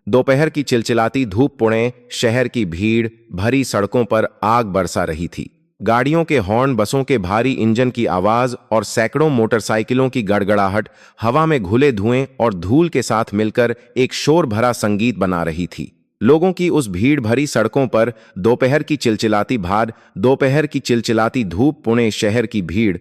दोपहर की चिलचिलाती धूप पुणे शहर की भीड़ भरी सड़कों पर आग बरसा रही थी। गाड़ियों के हॉर्न, बसों के भारी इंजन की आवाज और सैकड़ों मोटरसाइकिलों की गड़गड़ाहट हवा में घुले धुएं और धूल के साथ मिलकर एक शोर भरा संगीत बना रही थी। लोगों की उस भीड़ भरी सड़कों पर दोपहर की चिलचिलाती धूप, पुणे शहर की भीड़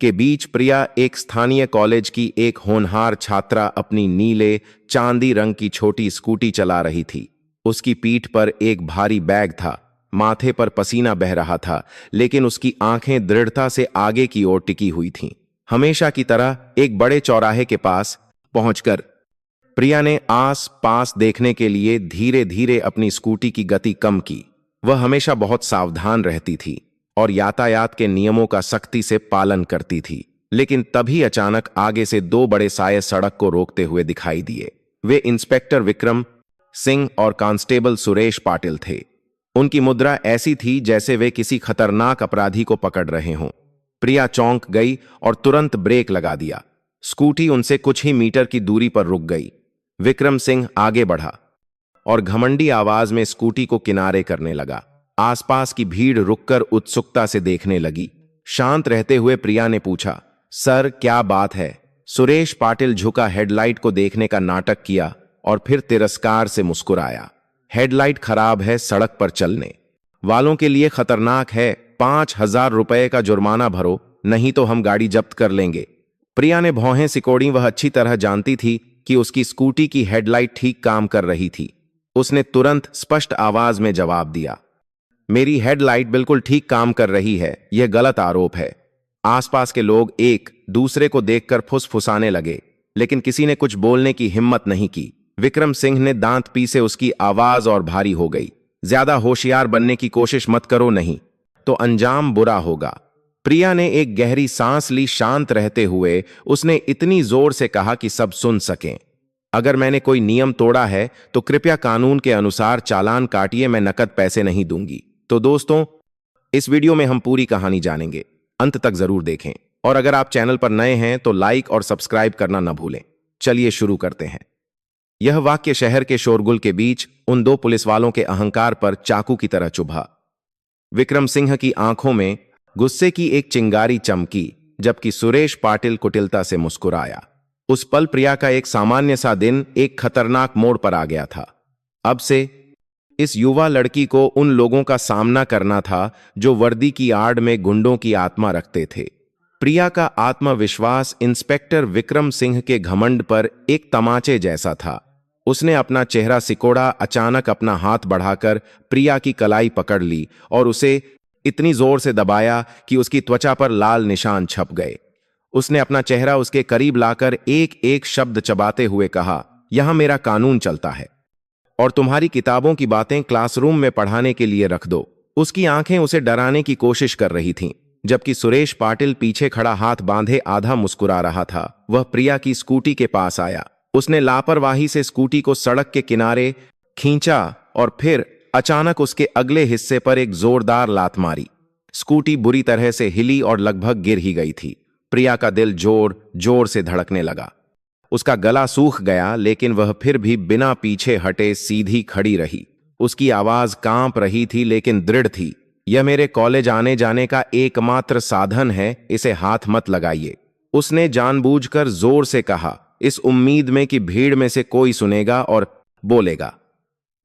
के बीच प्रिया, एक स्थानीय कॉलेज की एक होनहार छात्रा, अपनी नीले चांदी रंग की छोटी स्कूटी चला रही थी। उसकी पीठ पर एक भारी बैग था, माथे पर पसीना बह रहा था, लेकिन उसकी आंखें दृढ़ता से आगे की ओर टिकी हुई थीं। हमेशा की तरह एक बड़े चौराहे के पास पहुंचकर प्रिया ने आस पास देखने के लिए धीरे धीरे अपनी स्कूटी की गति कम की। वह हमेशा बहुत सावधान रहती थी और यातायात के नियमों का सख्ती से पालन करती थी, लेकिन तभी अचानक आगे से दो बड़े साये सड़क को रोकते हुए दिखाई दिए। वे इंस्पेक्टर विक्रम सिंह और कांस्टेबल सुरेश पाटिल थे। उनकी मुद्रा ऐसी थी जैसे वे किसी खतरनाक अपराधी को पकड़ रहे हों। प्रिया चौंक गई और तुरंत ब्रेक लगा दिया। स्कूटी उनसे कुछ ही मीटर की दूरी पर रुक गई। विक्रम सिंह आगे बढ़ा और घमंडी आवाज में स्कूटी को किनारे करने लगा। आसपास की भीड़ रुककर उत्सुकता से देखने लगी। शांत रहते हुए प्रिया ने पूछा, सर क्या बात है? सुरेश पाटिल झुका, हेडलाइट को देखने का नाटक किया और फिर तिरस्कार से मुस्कुराया। हेडलाइट खराब है, सड़क पर चलने वालों के लिए खतरनाक है। 5,000 रुपए का जुर्माना भरो, नहीं तो हम गाड़ी जब्त कर लेंगे। प्रिया ने भौहें सिकोड़ी। वह अच्छी तरह जानती थी कि उसकी स्कूटी की हेडलाइट ठीक काम कर रही थी। उसने तुरंत स्पष्ट आवाज में जवाब दिया, मेरी हेडलाइट बिल्कुल ठीक काम कर रही है, यह गलत आरोप है। आसपास के लोग एक दूसरे को देखकर फुसफुसाने लगे, लेकिन किसी ने कुछ बोलने की हिम्मत नहीं की। विक्रम सिंह ने दांत पीसे उसकी आवाज और भारी हो गई, ज्यादा होशियार बनने की कोशिश मत करो, नहीं तो अंजाम बुरा होगा। प्रिया ने एक गहरी सांस ली। शांत रहते हुए उसने इतनी जोर से कहा कि सब सुन सकें, अगर मैंने कोई नियम तोड़ा है तो कृपया कानून के अनुसार चालान काटिए, मैं नकद पैसे नहीं दूंगी। तो दोस्तों, इस वीडियो में हम पूरी कहानी जानेंगे, अंत तक जरूर देखें और अगर आप चैनल पर नए हैं तो लाइक और सब्सक्राइब करना न भूलें। चलिए शुरू करते हैं। यह वाक्य शहर के शोरगुल के बीच उन दो पुलिस वालों के अहंकार पर चाकू की तरह चुभा। विक्रम सिंह की आंखों में गुस्से की एक चिंगारी चमकी, जबकि सुरेश पाटिल कुटिलता से मुस्कुराया। उस पल प्रिया का एक सामान्य सा दिन एक खतरनाक मोड़ पर आ गया था। अब से इस युवा लड़की को उन लोगों का सामना करना था जो वर्दी की आड़ में गुंडों की आत्मा रखते थे। प्रिया का आत्मविश्वास इंस्पेक्टर विक्रम सिंह के घमंड पर एक तमाचे जैसा था। उसने अपना चेहरा सिकोड़ा, अचानक अपना हाथ बढ़ाकर प्रिया की कलाई पकड़ ली और उसे इतनी जोर से दबाया कि उसकी त्वचा पर लाल निशान छप गए। उसने अपना चेहरा उसके करीब लाकर एक एक शब्द चबाते हुए कहा, यहां मेरा कानून चलता है और तुम्हारी किताबों की बातें क्लासरूम में पढ़ाने के लिए रख दो। उसकी आंखें उसे डराने की कोशिश कर रही थीं, जबकि सुरेश पाटिल पीछे खड़ा हाथ बांधे आधा मुस्कुरा रहा था। वह प्रिया की स्कूटी के पास आया। उसने लापरवाही से स्कूटी को सड़क के किनारे खींचा और फिर अचानक उसके अगले हिस्से पर एक जोरदार लात मारी। स्कूटी बुरी तरह से हिली और लगभग गिर ही गई थी। प्रिया का दिल जोर जोर से धड़कने लगा। उसका गला सूख गया, लेकिन वह फिर भी बिना पीछे हटे सीधी खड़ी रही। उसकी आवाज कांप रही थी लेकिन दृढ़ थी, यह मेरे कॉलेज आने जाने का एकमात्र साधन है, इसे हाथ मत लगाइए। उसने जानबूझकर जोर से कहा, इस उम्मीद में कि भीड़ में से कोई सुनेगा और बोलेगा।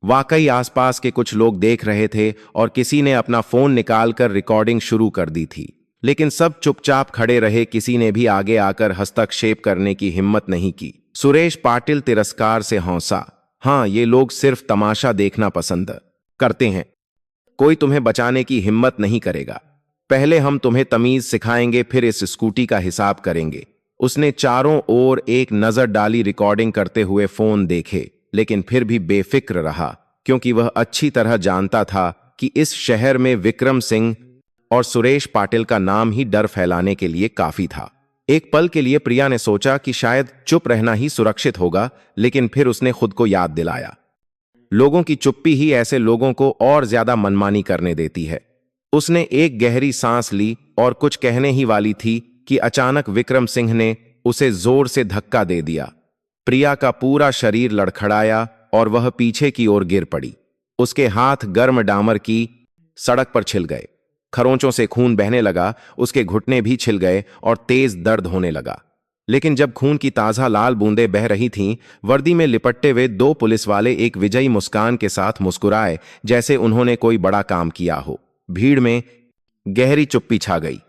वाकई आसपास के कुछ लोग देख रहे थे और किसी ने अपना फोन निकालकर रिकॉर्डिंग शुरू कर दी थी, लेकिन सब चुपचाप खड़े रहे। किसी ने भी आगे आकर हस्तक्षेप करने की हिम्मत नहीं की। सुरेश पाटिल तिरस्कार से हंसा, हाँ, ये लोग सिर्फ तमाशा देखना पसंद करते हैं, कोई तुम्हें बचाने की हिम्मत नहीं करेगा। पहले हम तुम्हें तमीज सिखाएंगे, फिर इस स्कूटी का हिसाब करेंगे। उसने चारों ओर एक नजर डाली, रिकॉर्डिंग करते हुए फोन देखे, लेकिन फिर भी बेफिक्र रहा, क्योंकि वह अच्छी तरह जानता था कि इस शहर में विक्रम सिंह और सुरेश पाटिल का नाम ही डर फैलाने के लिए काफी था। एक पल के लिए प्रिया ने सोचा कि शायद चुप रहना ही सुरक्षित होगा, लेकिन फिर उसने खुद को याद दिलाया, लोगों की चुप्पी ही ऐसे लोगों को और ज्यादा मनमानी करने देती है। उसने एक गहरी सांस ली और कुछ कहने ही वाली थी कि अचानक विक्रम सिंह ने उसे जोर से धक्का दे दिया। प्रिया का पूरा शरीर लड़खड़ाया और वह पीछे की ओर गिर पड़ी। उसके हाथ गर्म डामर की सड़क पर छिल गए। खरोंचों से खून बहने लगा, उसके घुटने भी छिल गए और तेज दर्द होने लगा। लेकिन जब खून की ताजा लाल बूंदें बह रही थीं, वर्दी में लिपटे हुए दो पुलिस वाले एक विजयी मुस्कान के साथ मुस्कुराए, जैसे उन्होंने कोई बड़ा काम किया हो। भीड़ में गहरी चुप्पी छा गई।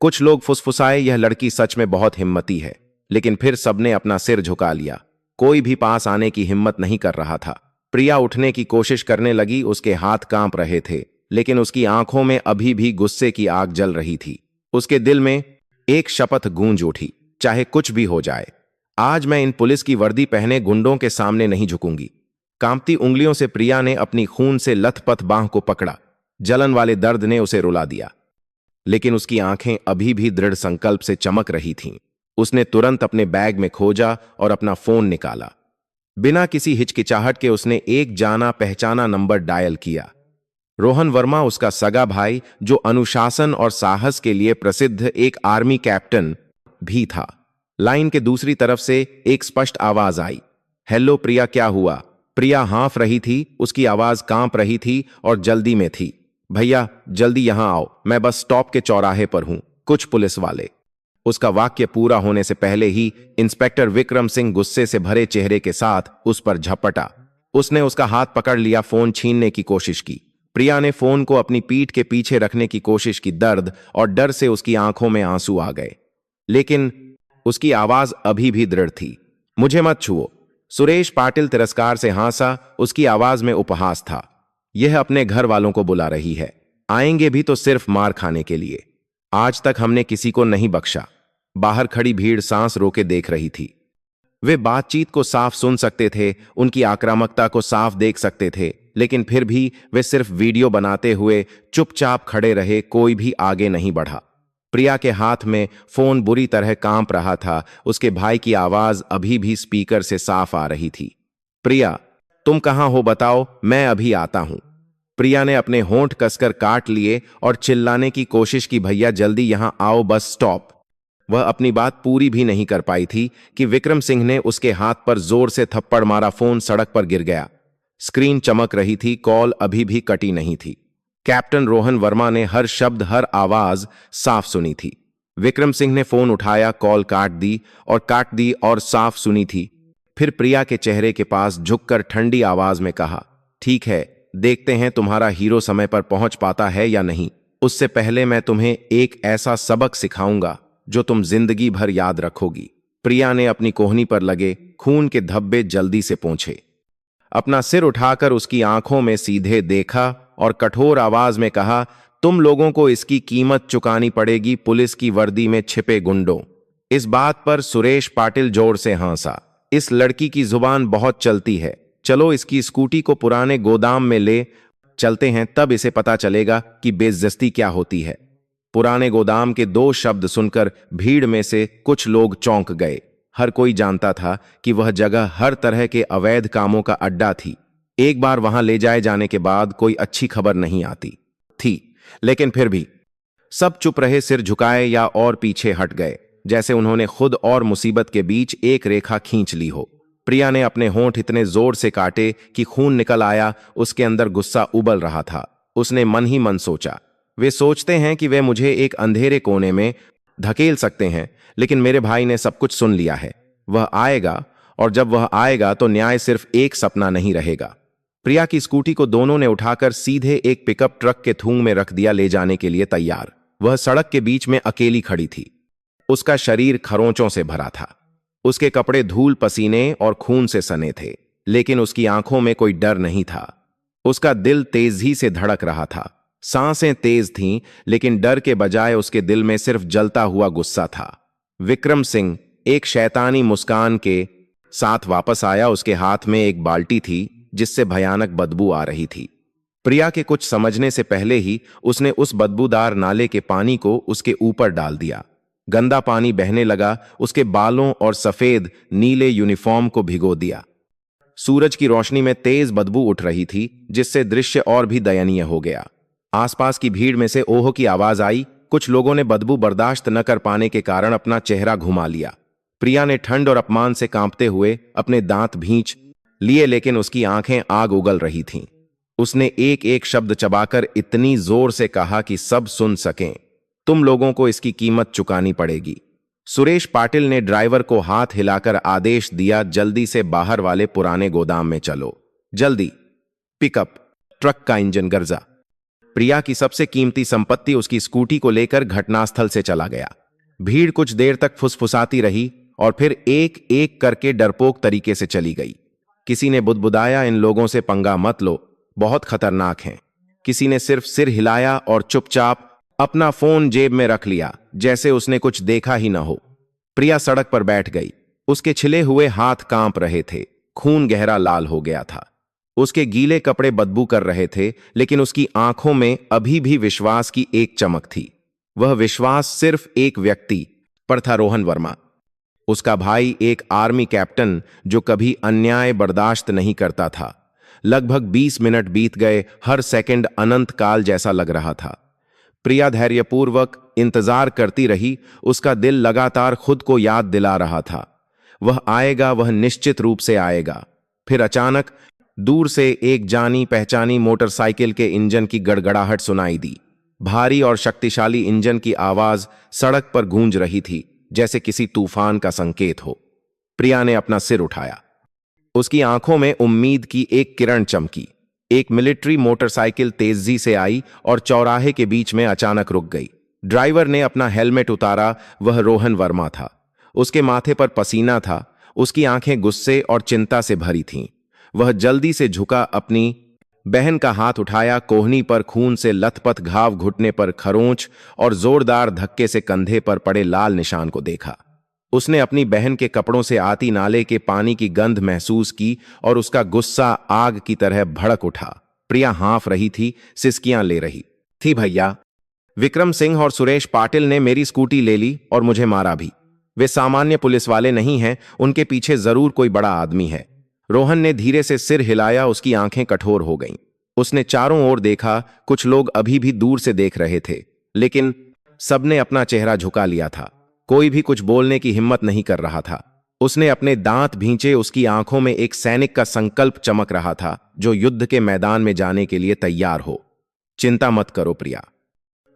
कुछ लोग फुसफुसाए, यह लड़की सच में बहुत हिम्मती है, लेकिन फिर सबने अपना सिर झुका लिया। कोई भी पास आने की हिम्मत नहीं कर रहा था। प्रिया उठने की कोशिश करने लगी, उसके हाथ कांप रहे थे, लेकिन उसकी आंखों में अभी भी गुस्से की आग जल रही थी। उसके दिल में एक शपथ गूंज उठी, चाहे कुछ भी हो जाए, आज मैं इन पुलिस की वर्दी पहने गुंडों के सामने नहीं झुकूंगी। कांपती उंगलियों से प्रिया ने अपनी खून से लथपथ बांह को पकड़ा। जलन वाले दर्द ने उसे रुला दिया, लेकिन उसकी आंखें अभी भी दृढ़ संकल्प से चमक रही थीं। उसने तुरंत अपने बैग में खोजा और अपना फोन निकाला। बिना किसी हिचकिचाहट के उसने एक जाना पहचाना नंबर डायल किया। रोहन वर्मा, उसका सगा भाई, जो अनुशासन और साहस के लिए प्रसिद्ध एक आर्मी कैप्टन भी था। लाइन के दूसरी तरफ से एक स्पष्ट आवाज आई, हेलो प्रिया, क्या हुआ? प्रिया हाँफ रही थी, उसकी आवाज कांप रही थी और जल्दी में थी। भैया जल्दी यहां आओ, मैं बस स्टॉप के चौराहे पर हूं, कुछ पुलिस वाले। उसका वाक्य पूरा होने से पहले ही इंस्पेक्टर विक्रम सिंह गुस्से से भरे चेहरे के साथ उस पर झपटा। उसने उसका हाथ पकड़ लिया, फोन छीनने की कोशिश की। प्रिया ने फोन को अपनी पीठ के पीछे रखने की कोशिश की। दर्द और डर से उसकी आंखों में आंसू आ गए, लेकिन उसकी आवाज अभी भी दृढ़ थी। मुझे मत छुओ। सुरेश पाटिल तिरस्कार से हंसा, उसकी आवाज में उपहास था। यह अपने घर वालों को बुला रही है, आएंगे भी तो सिर्फ मार खाने के लिए। आज तक हमने किसी को नहीं बख्शा। बाहर खड़ी भीड़ सांस रोके देख रही थी। वे बातचीत को साफ सुन सकते थे, उनकी आक्रामकता को साफ देख सकते थे, लेकिन फिर भी वे सिर्फ वीडियो बनाते हुए चुपचाप खड़े रहे, कोई भी आगे नहीं बढ़ा। प्रिया के हाथ में फोन बुरी तरह कांप रहा था। उसके भाई की आवाज अभी भी स्पीकर से साफ आ रही थी, प्रिया तुम कहां हो, बताओ, मैं अभी आता हूं। प्रिया ने अपने होंठ कसकर काट लिए और चिल्लाने की कोशिश की, भैया जल्दी यहां आओ, बस स्टॉप। वह अपनी बात पूरी भी नहीं कर पाई थी कि विक्रम सिंह ने उसके हाथ पर जोर से थप्पड़ मारा। फोन सड़क पर गिर गया। स्क्रीन चमक रही थी, कॉल अभी भी कटी नहीं थी। कैप्टन रोहन वर्मा ने हर शब्द हर आवाज साफ सुनी थी। विक्रम सिंह ने फोन उठाया, कॉल काट दी और साफ सुनी थी। फिर प्रिया के चेहरे के पास झुककर ठंडी आवाज में कहा, ठीक है, देखते हैं तुम्हारा हीरो समय पर पहुंच पाता है या नहीं। उससे पहले मैं तुम्हें एक ऐसा सबक सिखाऊंगा जो तुम जिंदगी भर याद रखोगी। प्रिया ने अपनी कोहनी पर लगे खून के धब्बे जल्दी से पोंछे, अपना सिर उठाकर उसकी आंखों में सीधे देखा और कठोर आवाज में कहा, तुम लोगों को इसकी कीमत चुकानी पड़ेगी, पुलिस की वर्दी में छिपे गुंडों। इस बात पर सुरेश पाटिल जोर से हंसा। इस लड़की की जुबान बहुत चलती है, चलो इसकी स्कूटी को पुराने गोदाम में ले चलते हैं, तब इसे पता चलेगा कि बेइज्जती क्या होती है। पुराने गोदाम के दो शब्द सुनकर भीड़ में से कुछ लोग चौंक गए। हर कोई जानता था कि वह जगह हर तरह के अवैध कामों का अड्डा थी। एक बार वहां ले जाए जाने के बाद कोई अच्छी खबर नहीं आती थी, लेकिन फिर भी सब चुप रहे, सिर झुकाए या और पीछे हट गए, जैसे उन्होंने खुद और मुसीबत के बीच एक रेखा खींच ली हो। प्रिया ने अपने होंठ इतने जोर से काटे कि खून निकल आया। उसके अंदर गुस्सा उबल रहा था। उसने मन ही मन सोचा, वे सोचते हैं कि वे मुझे एक अंधेरे कोने में धकेल सकते हैं, लेकिन मेरे भाई ने सब कुछ सुन लिया है। वह आएगा, और जब वह आएगा तो न्याय सिर्फ एक सपना नहीं रहेगा। प्रिया की स्कूटी को दोनों ने उठाकर सीधे एक पिकअप ट्रक के थूंग में रख दिया, ले जाने के लिए तैयार। वह सड़क के बीच में अकेली खड़ी थी। उसका शरीर खरोंचों से भरा था। उसके कपड़े धूल, पसीने और खून से सने थे, लेकिन उसकी आंखों में कोई डर नहीं था। उसका दिल तेजी से धड़क रहा था। सांसें तेज थीं, लेकिन डर के बजाय उसके दिल में सिर्फ जलता हुआ गुस्सा था। विक्रम सिंह एक शैतानी मुस्कान के साथ वापस आया। उसके हाथ में एक बाल्टी थी जिससे भयानक बदबू आ रही थी। प्रिया के कुछ समझने से पहले ही उसने उस बदबूदार नाले के पानी को उसके ऊपर डाल दिया। गंदा पानी बहने लगा, उसके बालों और सफेद नीले यूनिफॉर्म को भिगो दिया। सूरज की रोशनी में तेज बदबू उठ रही थी, जिससे दृश्य और भी दयनीय हो गया। आसपास की भीड़ में से ओह की आवाज आई। कुछ लोगों ने बदबू बर्दाश्त न कर पाने के कारण अपना चेहरा घुमा लिया। प्रिया ने ठंड और अपमान से कांपते हुए अपने दांत भींच लिए, लेकिन उसकी आंखें आग उगल रही थीं। उसने एक एक शब्द चबाकर इतनी जोर से कहा कि सब सुन सकें, तुम लोगों को इसकी कीमत चुकानी पड़ेगी। सुरेश पाटिल ने ड्राइवर को हाथ हिलाकर आदेश दिया, जल्दी से बाहर वाले पुराने गोदाम में चलो, जल्दी। पिकअप ट्रक का इंजन गर्जा। प्रिया की सबसे कीमती संपत्ति उसकी स्कूटी को लेकर घटनास्थल से चला गया। भीड़ कुछ देर तक फुसफुसाती रही और फिर एक एक करके डरपोक तरीके से चली गई। किसी ने बुदबुदाया, इन लोगों से पंगा मत लो, बहुत खतरनाक हैं। किसी ने सिर्फ सिर हिलाया और चुपचाप अपना फोन जेब में रख लिया, जैसे उसने कुछ देखा ही न हो। प्रिया सड़क पर बैठ गई। उसके छिले हुए हाथ कांप रहे थे, खून गहरा लाल हो गया था। उसके गीले कपड़े बदबू कर रहे थे, लेकिन उसकी आंखों में अभी भी विश्वास की एक चमक थी। वह विश्वास सिर्फ एक व्यक्ति पर था, रोहन वर्मा। उसका भाई, एक आर्मी कैप्टन जो कभी अन्याय बर्दाश्त नहीं करता था। लगभग 20 मिनट बीत गए, हर सेकंड अनंत काल जैसा लग रहा था। प्रिया धैर्यपूर्वक इंतजार करती रही। उसका दिल लगातार खुद को याद दिला रहा था, वह आएगा, वह निश्चित रूप से आएगा। फिर अचानक दूर से एक जानी पहचानी मोटरसाइकिल के इंजन की गड़गड़ाहट सुनाई दी। भारी और शक्तिशाली इंजन की आवाज सड़क पर गूंज रही थी, जैसे किसी तूफान का संकेत हो। प्रिया ने अपना सिर उठाया। उसकी आंखों में उम्मीद की एक किरण चमकी। एक मिलिट्री मोटरसाइकिल तेजी से आई और चौराहे के बीच में अचानक रुक गई। ड्राइवर ने अपना हेलमेट उतारा। वह रोहन वर्मा था। उसके माथे पर पसीना था, उसकी आंखें गुस्से और चिंता से भरी थीं। वह जल्दी से झुका, अपनी बहन का हाथ उठाया। कोहनी पर खून से लथपथ घाव, घुटने पर खरोंच और जोरदार धक्के से कंधे पर पड़े लाल निशान को देखा। उसने अपनी बहन के कपड़ों से आती नाले के पानी की गंध महसूस की और उसका गुस्सा आग की तरह भड़क उठा। प्रिया हाँफ रही थी, सिसकियां ले रही थी। भैया, विक्रम सिंह और सुरेश पाटिल ने मेरी स्कूटी ले ली और मुझे मारा भी। वे सामान्य पुलिस वाले नहीं हैं, उनके पीछे जरूर कोई बड़ा आदमी है। रोहन ने धीरे से सिर हिलाया, उसकी आंखें कठोर हो गईं। उसने चारों ओर देखा। कुछ लोग अभी भी दूर से देख रहे थे, लेकिन सबने अपना चेहरा झुका लिया था। कोई भी कुछ बोलने की हिम्मत नहीं कर रहा था। उसने अपने दांत भींचे। उसकी आंखों में एक सैनिक का संकल्प चमक रहा था, जो युद्ध के मैदान में जाने के लिए तैयार हो। चिंता मत करो प्रिया,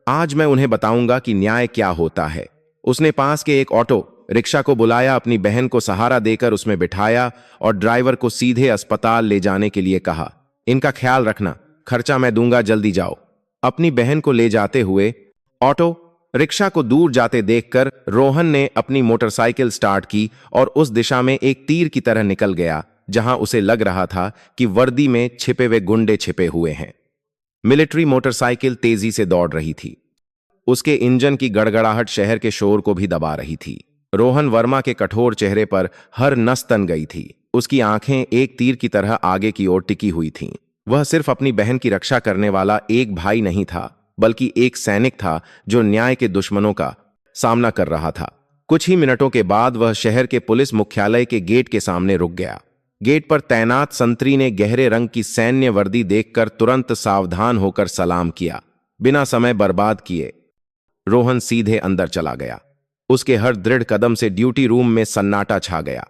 आज मैं उन्हें बताऊंगा कि न्याय क्या होता है। उसने पास के एक ऑटो रिक्शा को बुलाया, अपनी बहन को सहारा देकर उसमें बिठाया और ड्राइवर को सीधे अस्पताल ले जाने के लिए कहा। इनका ख्याल रखना, खर्चा मैं दूंगा, जल्दी जाओ। अपनी बहन को ले जाते हुए ऑटो रिक्शा को दूर जाते देखकर रोहन ने अपनी मोटरसाइकिल स्टार्ट की और उस दिशा में एक तीर की तरह निकल गया, जहां उसे लग रहा था कि वर्दी में छिपे हुए गुंडे छिपे हुए हैं। मिलिट्री मोटरसाइकिल तेजी से दौड़ रही थी। उसके इंजन की गड़गड़ाहट शहर के शोर को भी दबा रही थी। रोहन वर्मा के कठोर चेहरे पर हर नस तन गई थी। उसकी आंखें एक तीर की तरह आगे की ओर टिकी हुई थीं। वह सिर्फ अपनी बहन की रक्षा करने वाला एक भाई नहीं था, बल्कि एक सैनिक था जो न्याय के दुश्मनों का सामना कर रहा था। कुछ ही मिनटों के बाद वह शहर के पुलिस मुख्यालय के गेट के सामने रुक गया। गेट पर तैनात संतरी ने गहरे रंग की सैन्य वर्दी देखकर तुरंत सावधान होकर सलाम किया। बिना समय बर्बाद किए रोहन सीधे अंदर चला गया। उसके हर दृढ़ कदम से ड्यूटी रूम में सन्नाटा छा गया।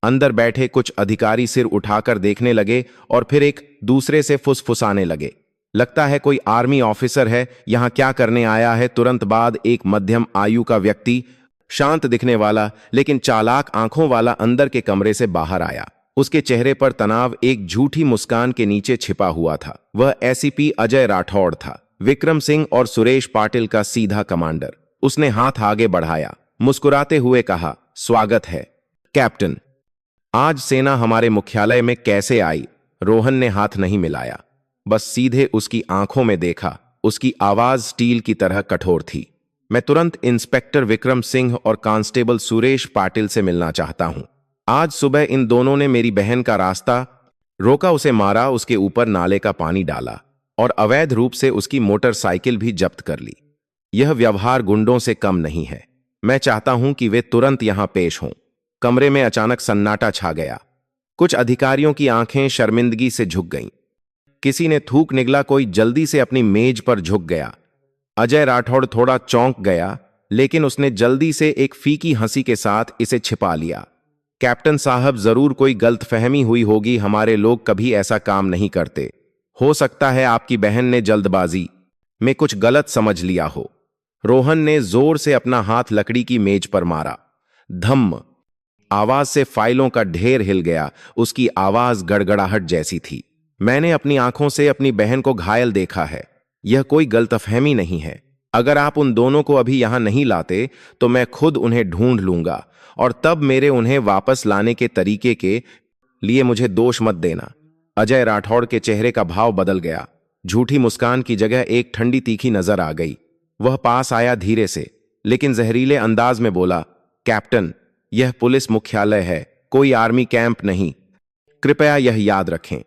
अंदर बैठे कुछ अधिकारी सिर उठाकर देखने लगे और फिर एक दूसरे से फुसफुसाने लगे। लगता है कोई आर्मी ऑफिसर है, यहां क्या करने आया है। तुरंत बाद एक मध्यम आयु का व्यक्ति, शांत दिखने वाला लेकिन चालाक आंखों वाला, अंदर के कमरे से बाहर आया। उसके चेहरे पर तनाव एक झूठी मुस्कान के नीचे छिपा हुआ था। वह एसीपी अजय राठौड़ था, विक्रम सिंह और सुरेश पाटिल का सीधा कमांडर। उसने हाथ आगे बढ़ाया, मुस्कुराते हुए कहा, स्वागत है कैप्टन। आज सेना हमारे मुख्यालय में कैसे आई? रोहन ने हाथ नहीं मिलाया, बस सीधे उसकी आंखों में देखा। उसकी आवाज स्टील की तरह कठोर थी। मैं तुरंत इंस्पेक्टर विक्रम सिंह और कांस्टेबल सुरेश पाटिल से मिलना चाहता हूं। आज सुबह इन दोनों ने मेरी बहन का रास्ता रोका, उसे मारा, उसके ऊपर नाले का पानी डाला और अवैध रूप से उसकी मोटरसाइकिल भी जब्त कर ली। यह व्यवहार गुंडों से कम नहीं है। मैं चाहता हूं कि वे तुरंत यहां पेश हों। कमरे में अचानक सन्नाटा छा गया। कुछ अधिकारियों की आंखें शर्मिंदगी से झुक गईं। किसी ने थूक निगला, कोई जल्दी से अपनी मेज पर झुक गया। अजय राठौड़ थोड़ा चौंक गया, लेकिन उसने जल्दी से एक फीकी हंसी के साथ इसे छिपा लिया। कैप्टन साहब, जरूर कोई गलतफहमी हुई होगी, हमारे लोग कभी ऐसा काम नहीं करते। हो सकता है आपकी बहन ने जल्दबाजी में कुछ गलत समझ लिया हो। रोहन ने जोर से अपना हाथ लकड़ी की मेज पर मारा। धम्म आवाज से फाइलों का ढेर हिल गया। उसकी आवाज गड़गड़ाहट जैसी थी। मैंने अपनी आंखों से अपनी बहन को घायल देखा है। यह कोई गलतफहमी नहीं है। अगर आप उन दोनों को अभी यहां नहीं लाते तो मैं खुद उन्हें ढूंढ लूंगा, और तब मेरे उन्हें वापस लाने के तरीके के लिए मुझे दोष मत देना। अजय राठौड़ के चेहरे का भाव बदल गया। झूठी मुस्कान की जगह एक ठंडी तीखी नजर आ गई। वह पास आया धीरे से, लेकिन जहरीले अंदाज में बोला, कैप्टन, यह पुलिस मुख्यालय है, कोई आर्मी कैंप नहीं। कृपया यह याद रखें।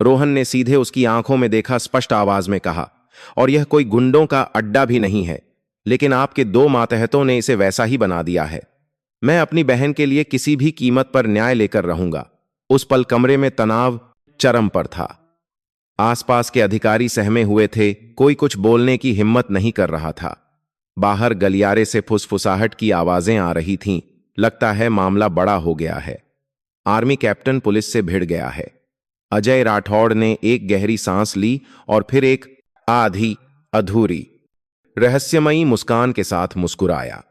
रोहन ने सीधे उसकी आंखों में देखा, स्पष्ट आवाज में कहा, और यह कोई गुंडों का अड्डा भी नहीं है, लेकिन आपके दो मातहतों ने इसे वैसा ही बना दिया है। मैं अपनी बहन के लिए किसी भी कीमत पर न्याय लेकर रहूंगा। उस पल कमरे में तनाव चरम पर था। आसपास के अधिकारी सहमे हुए थे। कोई कुछ बोलने की हिम्मत नहीं कर रहा था। बाहर गलियारे से फुसफुसाहट की आवाजें आ रही थीं। लगता है मामला बड़ा हो गया है। आर्मी कैप्टन पुलिस से भिड़ गया है। अजय राठौड़ ने एक गहरी सांस ली और फिर एक आधी अधूरी रहस्यमयी मुस्कान के साथ मुस्कुराया।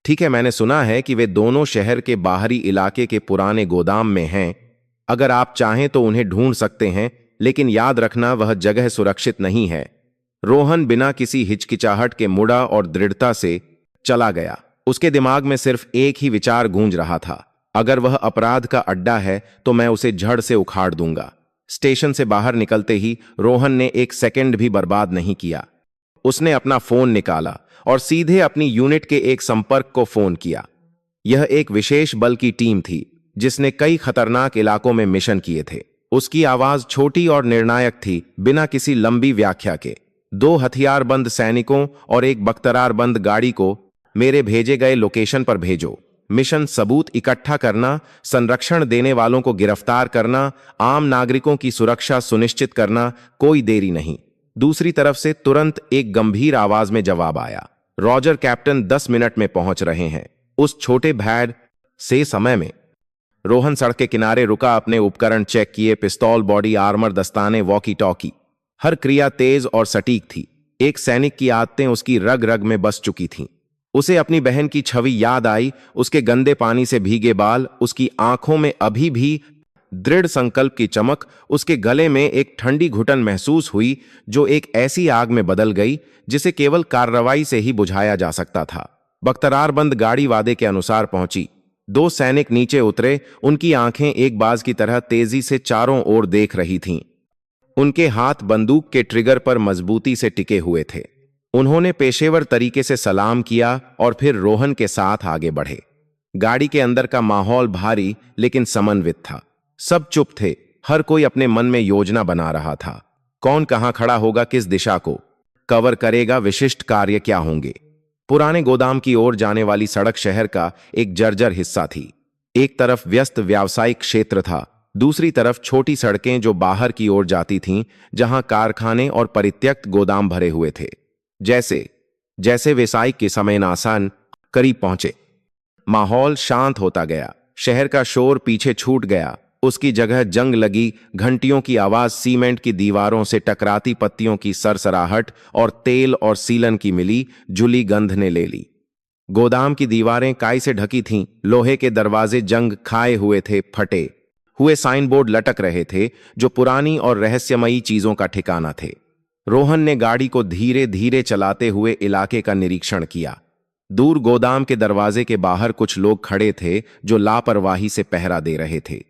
ठीक है, मैंने सुना है कि वे दोनों शहर के बाहरी इलाके के पुराने गोदाम में हैं। अगर आप चाहें तो उन्हें ढूंढ सकते हैं, लेकिन याद रखना वह जगह सुरक्षित नहीं है। रोहन बिना किसी हिचकिचाहट के मुड़ा और दृढ़ता से चला गया। उसके दिमाग में सिर्फ एक ही विचार गूंज रहा था, अगर वह अपराध का अड्डा है तो मैं उसे जड़ से उखाड़ दूंगा। स्टेशन से बाहर निकलते ही रोहन ने एक सेकंड भी बर्बाद नहीं किया। उसने अपना फोन निकाला और सीधे अपनी यूनिट के एक संपर्क को फोन किया। यह एक विशेष बल की टीम थी जिसने कई खतरनाक इलाकों में मिशन किए थे। उसकी आवाज छोटी और निर्णायक थी, बिना किसी लंबी व्याख्या के। 2 हथियारबंद सैनिकों और एक बख्तरारबंद गाड़ी को मेरे भेजे गए लोकेशन पर भेजो। मिशन सबूत इकट्ठा करना, संरक्षण देने वालों को गिरफ्तार करना, आम नागरिकों की सुरक्षा सुनिश्चित करना, कोई देरी नहीं। दूसरी तरफ से तुरंत एक गंभीर आवाज में जवाब आया, रॉजर कैप्टन, 10 मिनट में पहुंच रहे हैं। उस छोटे भैड से समय में रोहन सड़क के किनारे रुका, अपने उपकरण चेक किए, पिस्तौल, बॉडी आर्मर, दस्ताने, वॉकी टॉकी। हर क्रिया तेज और सटीक थी। एक सैनिक की आदतें उसकी रग रग में बस चुकी थीं। उसे अपनी बहन की छवि याद आई, उसके गंदे पानी से भीगे बाल, उसकी आंखों में अभी भी दृढ़ संकल्प की चमक। उसके गले में एक ठंडी घुटन महसूस हुई जो एक ऐसी आग में बदल गई जिसे केवल कार्रवाई से ही बुझाया जा सकता था। बख्तरारबंद गाड़ी वादे के अनुसार पहुंची। 2 सैनिक नीचे उतरे। उनकी आंखें एक बाज की तरह तेजी से चारों ओर देख रही थीं। उनके हाथ बंदूक के ट्रिगर पर मजबूती से टिके हुए थे। उन्होंने पेशेवर तरीके से सलाम किया और फिर रोहन के साथ आगे बढ़े। गाड़ी के अंदर का माहौल भारी लेकिन समन्वित था। सब चुप थे, हर कोई अपने मन में योजना बना रहा था। कौन कहां खड़ा होगा, किस दिशा को कवर करेगा, विशिष्ट कार्य क्या होंगे। पुराने गोदाम की ओर जाने वाली सड़क शहर का एक जर्जर हिस्सा थी। एक तरफ व्यस्त व्यावसायिक क्षेत्र था, दूसरी तरफ छोटी सड़कें जो बाहर की ओर जाती थीं, जहां कारखाने और परित्यक्त गोदाम भरे हुए थे। जैसे जैसे व्यावसायिक के समय नासान करीब पहुंचे, माहौल शांत होता गया। शहर का शोर पीछे छूट गया। उसकी जगह जंग लगी घंटियों की आवाज, सीमेंट की दीवारों से टकराती पत्तियों की सरसराहट और तेल और सीलन की मिली जुली गंध ने ले ली। गोदाम की दीवारें काई से ढकी थीं, लोहे के दरवाजे जंग खाए हुए थे, फटे हुए साइन बोर्ड लटक रहे थे जो पुरानी और रहस्यमयी चीजों का ठिकाना थे। रोहन ने गाड़ी को धीरे धीरे चलाते हुए इलाके का निरीक्षण किया। दूर गोदाम के दरवाजे के बाहर कुछ लोग खड़े थे जो लापरवाही से पहरा दे रहे थे।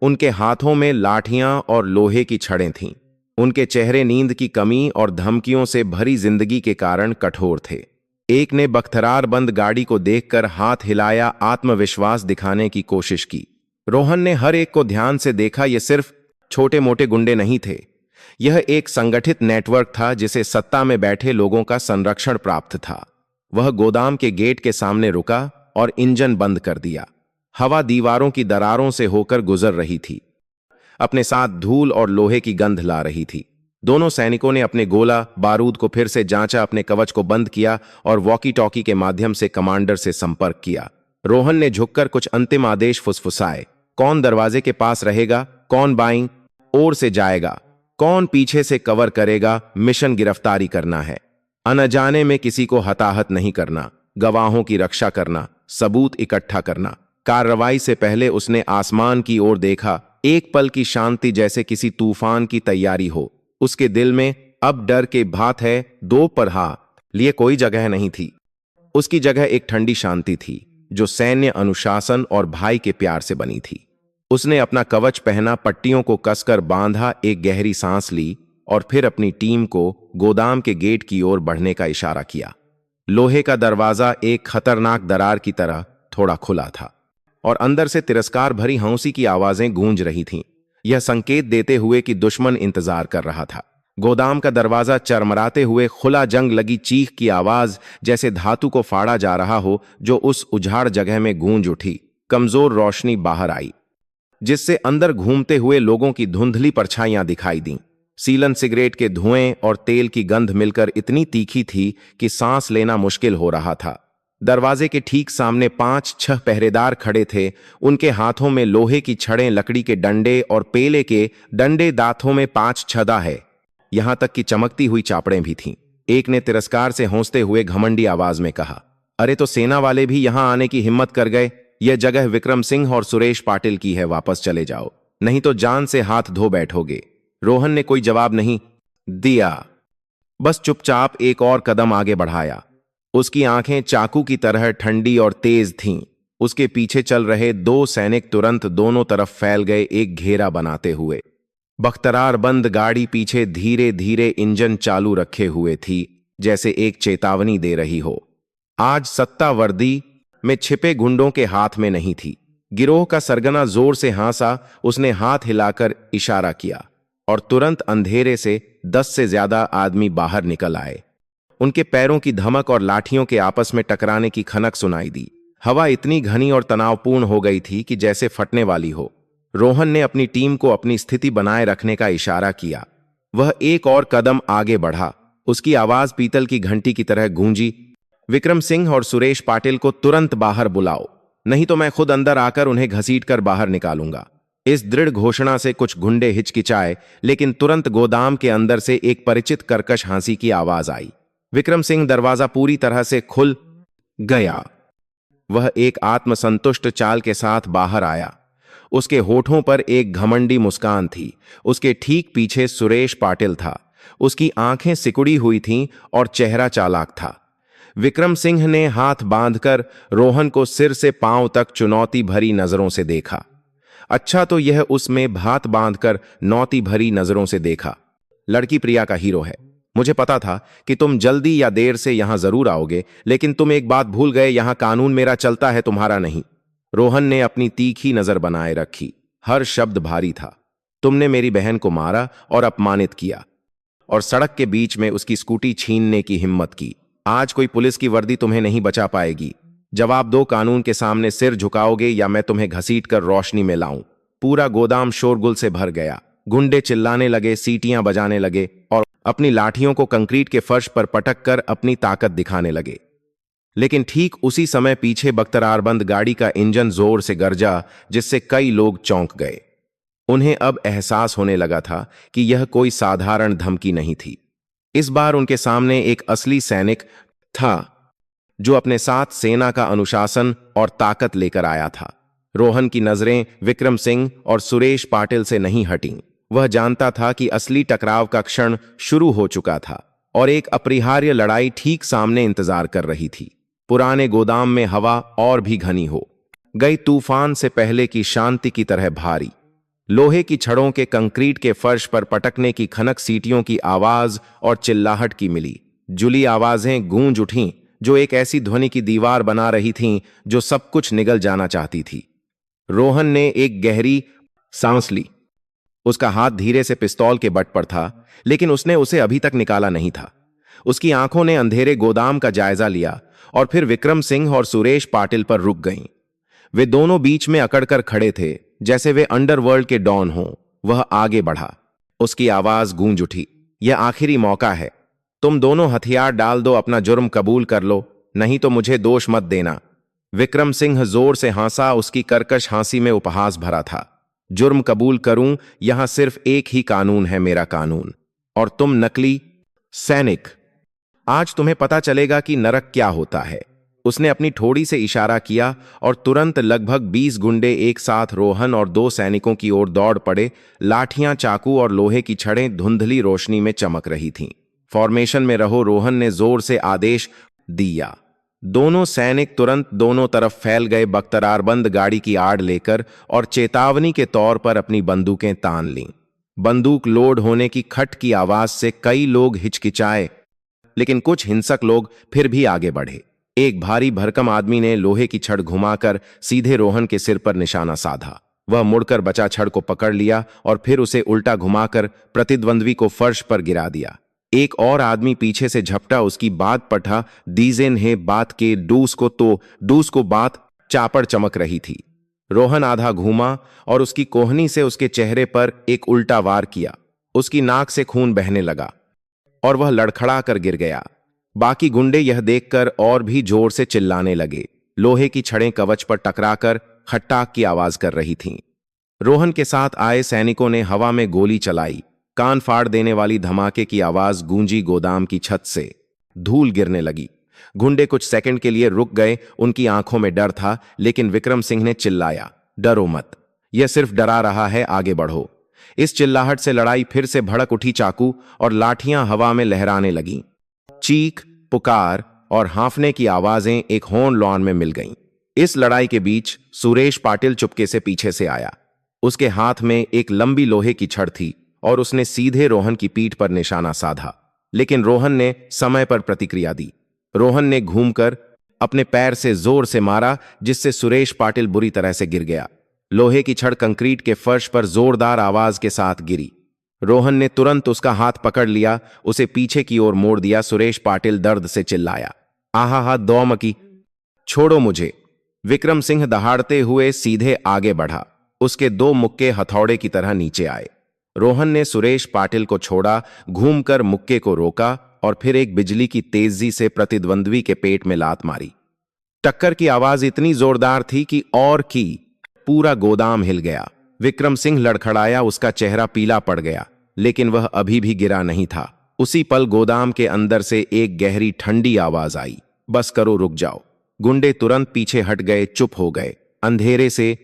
उनके हाथों में लाठियां और लोहे की छड़ें थीं। उनके चेहरे नींद की कमी और धमकियों से भरी जिंदगी के कारण कठोर थे। एक ने बख्तरार बंद गाड़ी को देखकर हाथ हिलाया, आत्मविश्वास दिखाने की कोशिश की। रोहन ने हर एक को ध्यान से देखा। ये सिर्फ छोटे मोटे गुंडे नहीं थे, यह एक संगठित नेटवर्क था जिसे सत्ता में बैठे लोगों का संरक्षण प्राप्त था। वह गोदाम के गेट के सामने रुका और इंजन बंद कर दिया। हवा दीवारों की दरारों से होकर गुजर रही थी, अपने साथ धूल और लोहे की गंध ला रही थी। दोनों सैनिकों ने अपने गोला बारूद को फिर से जांचा, अपने कवच को बंद किया और वॉकी टॉकी के माध्यम से कमांडर से संपर्क किया। रोहन ने झुककर कुछ अंतिम आदेश फुसफुसाए। कौन दरवाजे के पास रहेगा, कौन बाईं ओर से जाएगा, कौन पीछे से कवर करेगा। मिशन गिरफ्तारी करना है, अनजाने में किसी को हताहत नहीं करना, गवाहों की रक्षा करना, सबूत इकट्ठा करना। कार्रवाई से पहले उसने आसमान की ओर देखा। एक पल की शांति, जैसे किसी तूफान की तैयारी हो। उसके दिल में अब डर के भात है दो पर लिए कोई जगह नहीं थी। उसकी जगह एक ठंडी शांति थी, जो सैन्य अनुशासन और भाई के प्यार से बनी थी। उसने अपना कवच पहना, पट्टियों को कसकर बांधा, एक गहरी सांस ली और फिर अपनी टीम को गोदाम के गेट की ओर बढ़ने का इशारा किया। लोहे का दरवाजा एक खतरनाक दरार की तरह थोड़ा खुला था और अंदर से तिरस्कार भरी हंसी की आवाजें गूंज रही थीं। यह संकेत देते हुए कि दुश्मन इंतजार कर रहा था। गोदाम का दरवाजा चरमराते हुए खुला, जंग लगी चीख की आवाज जैसे धातु को फाड़ा जा रहा हो, जो उस उजाड़ जगह में गूंज उठी। कमजोर रोशनी बाहर आई, जिससे अंदर घूमते हुए लोगों की धुंधली परछाइयां दिखाई दीं। सीलन सिगरेट के धुएं और तेल की गंध मिलकर इतनी तीखी थी कि सांस लेना मुश्किल हो रहा था। दरवाजे के ठीक सामने 5-6 पहरेदार खड़े थे। उनके हाथों में लोहे की छड़ें, लकड़ी के डंडे और पेले के डंडे, दांतों में 5 छदा है, यहां तक कि चमकती हुई चापड़ें भी थीं। एक ने तिरस्कार से हौंसते हुए घमंडी आवाज में कहा, अरे तो सेना वाले भी यहां आने की हिम्मत कर गए। यह जगह विक्रम सिंह और सुरेश पाटिल की है, वापस चले जाओ, नहीं तो जान से हाथ धो बैठोगे। रोहन ने कोई जवाब नहीं दिया, बस चुपचाप एक और कदम आगे बढ़ाया। उसकी आंखें चाकू की तरह ठंडी और तेज थीं। उसके पीछे चल रहे 2 सैनिक तुरंत दोनों तरफ फैल गए, एक घेरा बनाते हुए। बख्तरार बंद गाड़ी पीछे धीरे धीरे इंजन चालू रखे हुए थी, जैसे एक चेतावनी दे रही हो। आज सत्ता वर्दी में छिपे गुंडों के हाथ में नहीं थी। गिरोह का सरगना जोर से हंसा। उसने हाथ हिलाकर इशारा किया और तुरंत अंधेरे से 10 से ज्यादा आदमी बाहर निकल आए। उनके पैरों की धमक और लाठियों के आपस में टकराने की खनक सुनाई दी। हवा इतनी घनी और तनावपूर्ण हो गई थी कि जैसे फटने वाली हो। रोहन ने अपनी टीम को अपनी स्थिति बनाए रखने का इशारा किया। वह एक और कदम आगे बढ़ा। उसकी आवाज पीतल की घंटी की तरह गूंजी, विक्रम सिंह और सुरेश पाटिल को तुरंत बाहर बुलाओ, नहीं तो मैं खुद अंदर आकर उन्हें घसीटकर बाहर निकालूंगा। इस दृढ़ घोषणा से कुछ गुंडे हिचकिचाए, लेकिन तुरंत गोदाम के अंदर से एक परिचित कर्कश हंसी की आवाज आई। विक्रम सिंह, दरवाजा पूरी तरह से खुल गया। वह एक आत्मसंतुष्ट चाल के साथ बाहर आया। उसके होठों पर एक घमंडी मुस्कान थी। उसके ठीक पीछे सुरेश पाटिल था। उसकी आंखें सिकुड़ी हुई थीं और चेहरा चालाक था। विक्रम सिंह ने हाथ बांधकर रोहन को सिर से पांव तक चुनौती भरी नजरों से देखा। अच्छा, तो यह उसमें भात बांधकर नौती भरी नजरों से देखा। लड़की प्रिया का हीरो है। मुझे पता था कि तुम जल्दी या देर से यहां जरूर आओगे, लेकिन तुम एक बात भूल गए, यहां कानून मेरा चलता है, तुम्हारा नहीं। रोहन ने अपनी तीखी नजर बनाए रखी। हर शब्द भारी था। तुमने मेरी बहन को मारा और अपमानित किया और सड़क के बीच में उसकी स्कूटी छीनने की हिम्मत की। आज कोई पुलिस की वर्दी तुम्हें नहीं बचा पाएगी। जवाब दो, कानून के सामने सिर झुकाओगे या मैं तुम्हें घसीटकर रोशनी में लाऊं। पूरा गोदाम शोरगुल से भर गया। गुंडे चिल्लाने लगे, सीटियां बजाने लगे और अपनी लाठियों को कंक्रीट के फर्श पर पटक कर अपनी ताकत दिखाने लगे। लेकिन ठीक उसी समय पीछे बख्तरारबंद गाड़ी का इंजन जोर से गरजा, जिससे कई लोग चौंक गए। उन्हें अब एहसास होने लगा था कि यह कोई साधारण धमकी नहीं थी। इस बार उनके सामने एक असली सैनिक था, जो अपने साथ सेना का अनुशासन और ताकत लेकर आया था। रोहन की नजरें विक्रम सिंह और सुरेश पाटिल से नहीं हटीं। वह जानता था कि असली टकराव का क्षण शुरू हो चुका था और एक अपरिहार्य लड़ाई ठीक सामने इंतजार कर रही थी। पुराने गोदाम में हवा और भी घनी हो गई, तूफान से पहले की शांति की तरह भारी। लोहे की छड़ों के कंक्रीट के फर्श पर पटकने की खनक, सीटियों की आवाज और चिल्लाहट की मिली जुली आवाजें गूंज उठीं, जो एक ऐसी ध्वनि की दीवार बना रही थीं जो सब कुछ निगल जाना चाहती थी। रोहन ने एक गहरी सांस ली। उसका हाथ धीरे से पिस्तौल के बट पर था, लेकिन उसने उसे अभी तक निकाला नहीं था। उसकी आंखों ने अंधेरे गोदाम का जायजा लिया और फिर विक्रम सिंह और सुरेश पाटिल पर रुक गईं। वे दोनों बीच में अकड़कर खड़े थे, जैसे वे अंडरवर्ल्ड के डॉन हों। वह आगे बढ़ा। उसकी आवाज गूंज उठी, यह आखिरी मौका है। तुम दोनों हथियार डाल दो, अपना जुर्म कबूल कर लो, नहीं तो मुझे दोष मत देना। विक्रम सिंह जोर से हंसा, उसकी कर्कश हंसी में उपहास भरा था। जुर्म कबूल करूं, यहां सिर्फ एक ही कानून है, मेरा कानून, और तुम नकली सैनिक। आज तुम्हें पता चलेगा कि नरक क्या होता है। उसने अपनी ठोड़ी से इशारा किया और तुरंत लगभग 20 गुंडे एक साथ रोहन और 2 सैनिकों की ओर दौड़ पड़े। लाठियां, चाकू और लोहे की छड़ें धुंधली रोशनी में चमक रही थीं। फॉर्मेशन में रहो, रोहन ने जोर से आदेश दिया। दोनों सैनिक तुरंत दोनों तरफ फैल गए, बख्तरारबंद गाड़ी की आड़ लेकर, और चेतावनी के तौर पर अपनी बंदूकें तान लीं। बंदूक लोड होने की खट की आवाज से कई लोग हिचकिचाए, लेकिन कुछ हिंसक लोग फिर भी आगे बढ़े। एक भारी भरकम आदमी ने लोहे की छड़ घुमाकर सीधे रोहन के सिर पर निशाना साधा। वह मुड़कर बचा छड़ को पकड़ लिया और फिर उसे उल्टा घुमाकर प्रतिद्वंद्वी को फर्श पर गिरा दिया। एक और आदमी पीछे से झपटा, उसकी बात पठा दीजेन है बात के डूस को बात चापड़ चमक रही थी। रोहन आधा घूमा और उसकी कोहनी से उसके चेहरे पर एक उल्टा वार किया। उसकी नाक से खून बहने लगा और वह लड़खड़ा कर गिर गया। बाकी गुंडे यह देखकर और भी जोर से चिल्लाने लगे। लोहे की छड़ें कवच पर टकराकर खट्टाक की आवाज कर रही थीं। रोहन के साथ आए सैनिकों ने हवा में गोली चलाई। कान फाड़ देने वाली धमाके की आवाज गूंजी गोदाम की छत से। धूल गिरने लगी। गुंडे कुछ सेकंड के लिए रुक गए, उनकी आंखों में डर था, लेकिन विक्रम सिंह ने चिल्लाया, डरो मत, यह सिर्फ डरा रहा है, आगे बढ़ो। इस चिल्लाहट से लड़ाई फिर से भड़क उठी। चाकू और लाठियां हवा में लहराने लगीं। चीख, पुकार और हांफने की आवाजें एक हॉर्न लॉन में मिल गईं। इस लड़ाई के बीच सुरेश पाटिल चुपके से पीछे से आया। उसके हाथ में एक लंबी लोहे की छड़ थी और उसने सीधे रोहन की पीठ पर निशाना साधा, लेकिन रोहन ने समय पर प्रतिक्रिया दी। रोहन ने घूमकर अपने पैर से जोर से मारा, जिससे सुरेश पाटिल बुरी तरह से गिर गया। लोहे की छड़ कंक्रीट के फर्श पर जोरदार आवाज के साथ गिरी। रोहन ने तुरंत उसका हाथ पकड़ लिया, उसे पीछे की ओर मोड़ दिया। सुरेश पाटिल दर्द से चिल्लाया, आहा दो मकी, छोड़ो मुझे। विक्रम सिंह दहाड़ते हुए सीधे आगे बढ़ा। उसके 2 मुक्के हथौड़े की तरह नीचे आए। रोहन ने सुरेश पाटिल को छोड़ा, घूमकर मुक्के को रोका और फिर एक बिजली की तेजी से प्रतिद्वंद्वी के पेट में लात मारी। टक्कर की आवाज इतनी जोरदार थी कि पूरा गोदाम हिल गया। विक्रम सिंह लड़खड़ाया, उसका चेहरा पीला पड़ गया, लेकिन वह अभी भी गिरा नहीं था। उसी पल गोदाम के अंदर से एक गहरी ठंडी आवाज आई, बस करो, रुक जाओ। गुंडे तुरंत पीछे हट गए, चुप हो गए। अंधेरे से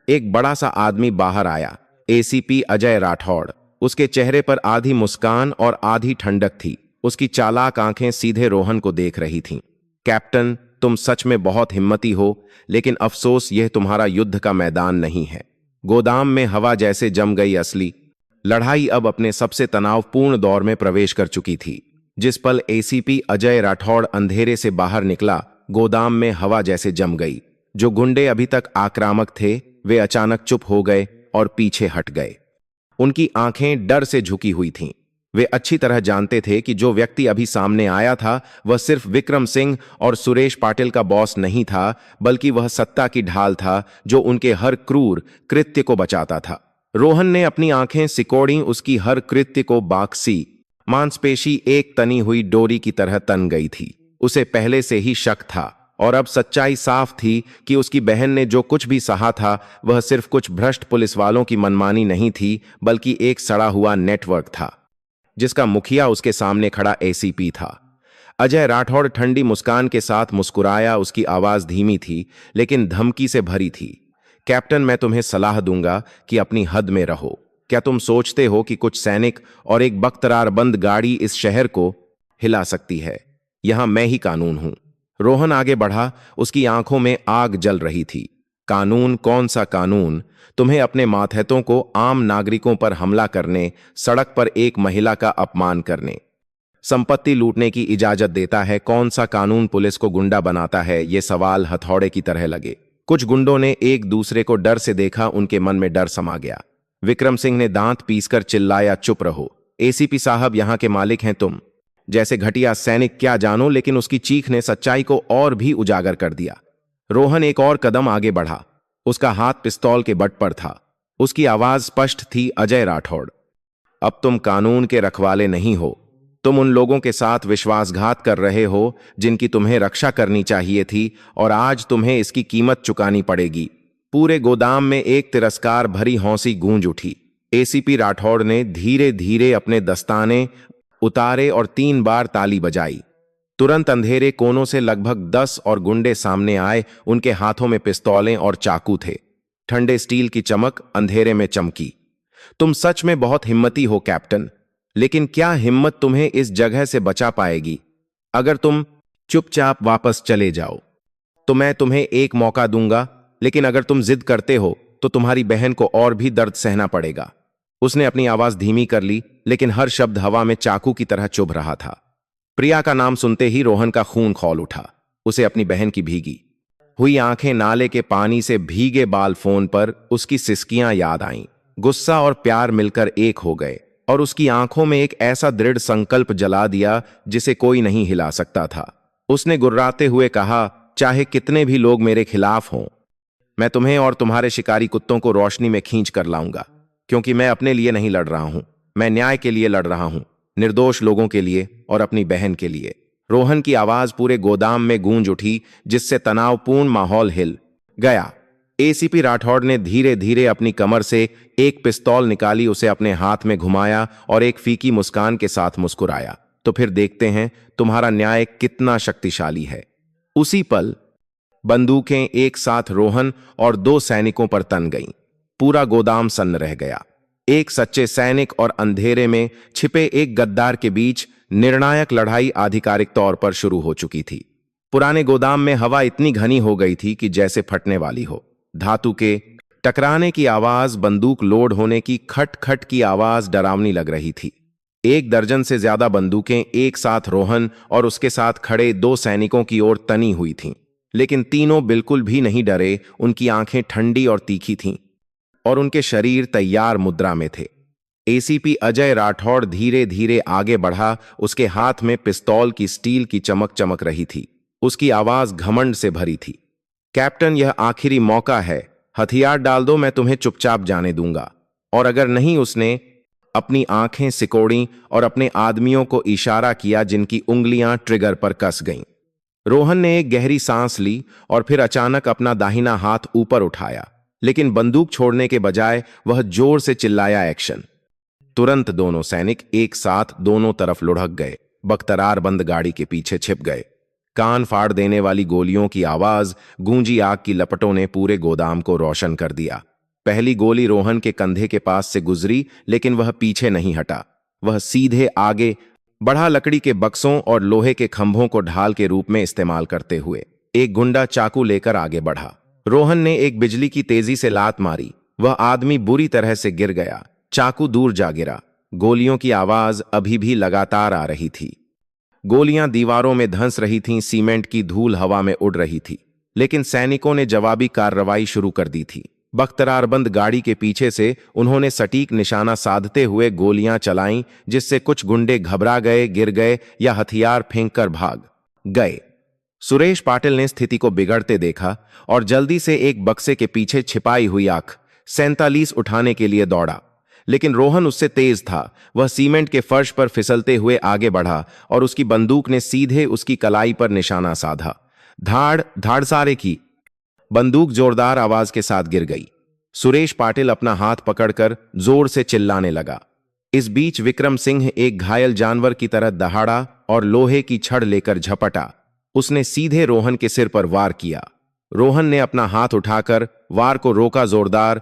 एक बड़ा सा आदमी बाहर आया, एसीपी अजय राठौड़। उसके चेहरे पर आधी मुस्कान और आधी ठंडक थी। उसकी चालाक आंखें सीधे रोहन को देख रही थीं। कैप्टन, तुम सच में बहुत हिम्मती हो, लेकिन अफसोस यह तुम्हारा युद्ध का मैदान नहीं है। गोदाम में हवा जैसे जम गई। असली लड़ाई अब अपने सबसे तनावपूर्ण दौर में प्रवेश कर चुकी थी। जिस पल एसीपी अजय राठौड़ अंधेरे से बाहर निकला, गोदाम में हवा जैसे जम गई। जो गुंडे अभी तक आक्रामक थे, वे अचानक चुप हो गए और पीछे हट गए। उनकी आंखें डर से झुकी हुई थीं। वे अच्छी तरह जानते थे कि जो व्यक्ति अभी सामने आया था, वह सिर्फ विक्रम सिंह और सुरेश पाटिल का बॉस नहीं था, बल्कि वह सत्ता की ढाल था जो उनके हर क्रूर कृत्य को बचाता था। रोहन ने अपनी आंखें सिकोड़ी, उसकी हर कृत्य को बाकसी मांसपेशी एक तनी हुई डोरी की तरह तन गई थी। उसे पहले से ही शक था और अब सच्चाई साफ थी कि उसकी बहन ने जो कुछ भी सहा था, वह सिर्फ कुछ भ्रष्ट पुलिस वालों की मनमानी नहीं थी, बल्कि एक सड़ा हुआ नेटवर्क था, जिसका मुखिया उसके सामने खड़ा एसीपी था। अजय राठौड़ ठंडी मुस्कान के साथ मुस्कुराया। उसकी आवाज धीमी थी, लेकिन धमकी से भरी थी। कैप्टन, मैं तुम्हें सलाह दूंगा कि अपनी हद में रहो। क्या तुम सोचते हो कि कुछ सैनिक और एक बख्तरारबंद गाड़ी इस शहर को हिला सकती है? यहां मैं ही कानून हूं। रोहन आगे बढ़ा, उसकी आंखों में आग जल रही थी। कानून? कौन सा कानून? तुम्हें अपने मातहतों को, आम नागरिकों पर हमला करने, सड़क पर एक महिला का अपमान करने, संपत्ति लूटने की इजाजत देता है? कौन सा कानून पुलिस को गुंडा बनाता है? ये सवाल हथौड़े की तरह लगे। कुछ गुंडों ने एक दूसरे को डर से देखा, उनके मन में डर समा गया। विक्रम सिंह ने दांत पीसकर चिल्लाया, चुप रहो। एसीपी साहब, यहां के मालिक हैं तुम। जैसे घटिया सैनिक क्या जानो, लेकिन उसकी चीख ने सच्चाई को और भी उजागर कर दिया। रोहन एक और कदम आगे बढ़ा। उसका हाथ पिस्तौल के बट पर था। उसकी आवाज स्पष्ट थी, अजय राठौड़, अब तुम कानून के रखवाले नहीं हो, तुम उन लोगों के साथ विश्वासघात कर रहे हो जिनकी तुम्हें रक्षा करनी चाहिए थी, और आज तुम्हें इसकी कीमत चुकानी पड़ेगी। पूरे गोदाम में एक तिरस्कार भरी हौंसी गूंज उठी। एसीपी राठौड़ ने धीरे धीरे अपने दस्ताने उतारे और 3 बार ताली बजाई। तुरंत अंधेरे कोनों से लगभग 10 और गुंडे सामने आए। उनके हाथों में पिस्तौलें और चाकू थे। ठंडे स्टील की चमक अंधेरे में चमकी। तुम सच में बहुत हिम्मती हो कैप्टन, लेकिन क्या हिम्मत तुम्हें इस जगह से बचा पाएगी? अगर तुम चुपचाप वापस चले जाओ तो मैं तुम्हें एक मौका दूंगा, लेकिन अगर तुम जिद करते हो तो तुम्हारी बहन को और भी दर्द सहना पड़ेगा। उसने अपनी आवाज धीमी कर ली, लेकिन हर शब्द हवा में चाकू की तरह चुभ रहा था। प्रिया का नाम सुनते ही रोहन का खून खौल उठा। उसे अपनी बहन की भीगी हुई आंखें, नाले के पानी से भीगे बाल, फोन पर उसकी सिसकियां याद आईं। गुस्सा और प्यार मिलकर एक हो गए और उसकी आंखों में एक ऐसा दृढ़ संकल्प जला दिया जिसे कोई नहीं हिला सकता था। उसने गुर्राते हुए कहा, चाहे कितने भी लोग मेरे खिलाफ हों, मैं तुम्हें और तुम्हारे शिकारी कुत्तों को रोशनी में खींच कर लाऊंगा, क्योंकि मैं अपने लिए नहीं लड़ रहा हूं, मैं न्याय के लिए लड़ रहा हूं, निर्दोष लोगों के लिए और अपनी बहन के लिए। रोहन की आवाज पूरे गोदाम में गूंज उठी, जिससे तनावपूर्ण माहौल हिल गया। एसीपी राठौड़ ने धीरे धीरे अपनी कमर से एक पिस्तौल निकाली, उसे अपने हाथ में घुमाया और एक फीकी मुस्कान के साथ मुस्कुराया। तो फिर देखते हैं तुम्हारा न्याय कितना शक्तिशाली है। उसी पल बंदूकें एक साथ रोहन और 2 सैनिकों पर तन गईं। पूरा गोदाम सन्न रह गया। एक सच्चे सैनिक और अंधेरे में छिपे एक गद्दार के बीच निर्णायक लड़ाई आधिकारिक तौर पर शुरू हो चुकी थी। पुराने गोदाम में हवा इतनी घनी हो गई थी कि जैसे फटने वाली हो। धातु के टकराने की आवाज, बंदूक लोड होने की खट खट की आवाज डरावनी लग रही थी। 1 दर्जन से ज्यादा बंदूकें एक साथ रोहन और उसके साथ खड़े 2 सैनिकों की ओर तनी हुई थीं, लेकिन तीनों बिल्कुल भी नहीं डरे। उनकी आंखें ठंडी और तीखी थीं और उनके शरीर तैयार मुद्रा में थे। एसीपी अजय राठौड़ धीरे धीरे आगे बढ़ा। उसके हाथ में पिस्तौल की स्टील की चमक चमक रही थी। उसकी आवाज घमंड से भरी थी। कैप्टन, यह आखिरी मौका है, हथियार डाल दो, मैं तुम्हें चुपचाप जाने दूंगा। और अगर नहीं। उसने अपनी आंखें सिकोड़ी और अपने आदमियों को इशारा किया, जिनकी उंगलियां ट्रिगर पर कस गईं। रोहन ने एक गहरी सांस ली और फिर अचानक अपना दाहिना हाथ ऊपर उठाया, लेकिन बंदूक छोड़ने के बजाय वह जोर से चिल्लाया, एक्शन। तुरंत दोनों सैनिक एक साथ दोनों तरफ लुढ़क गए, बख्तरार बंद गाड़ी के पीछे छिप गए। कान फाड़ देने वाली गोलियों की आवाज, गूंजी आग की लपटों ने पूरे गोदाम को रोशन कर दिया। पहली गोली रोहन के कंधे के पास से गुजरी, लेकिन वह पीछे नहीं हटा। वह सीधे आगे बढ़ा, लकड़ी के बक्सों और लोहे के खंभों को ढाल के रूप में इस्तेमाल करते हुए। एक गुंडा चाकू लेकर आगे बढ़ा। रोहन ने एक बिजली की तेजी से लात मारी। वह आदमी बुरी तरह से गिर गया। चाकू दूर जा गिरा। गोलियों की आवाज अभी भी लगातार आ रही थी। गोलियां दीवारों में धंस रही थीं, सीमेंट की धूल हवा में उड़ रही थी। लेकिन सैनिकों ने जवाबी कार्रवाई शुरू कर दी थी। बख्तरारबंद गाड़ी के पीछे से उन्होंने सटीक निशाना साधते हुए गोलियां चलाईं, जिससे कुछ गुंडे घबरा गए, गिर गए या हथियार फेंककर भाग गए। सुरेश पाटिल ने स्थिति को बिगड़ते देखा और जल्दी से एक बक्से के पीछे छिपाई हुई आंख 47 उठाने के लिए दौड़ा, लेकिन रोहन उससे तेज था। वह सीमेंट के फर्श पर फिसलते हुए आगे बढ़ा और उसकी बंदूक ने सीधे उसकी कलाई पर निशाना साधा। धाड़ धाड़ सारे की बंदूक जोरदार आवाज के साथ गिर गई। सुरेश पाटिल अपना हाथ पकड़कर जोर से चिल्लाने लगा। इस बीच विक्रम सिंह एक घायल जानवर की तरह दहाड़ा और लोहे की छड़ लेकर झपटा। उसने सीधे रोहन के सिर पर वार किया। रोहन ने अपना हाथ उठाकर वार को रोका। जोरदार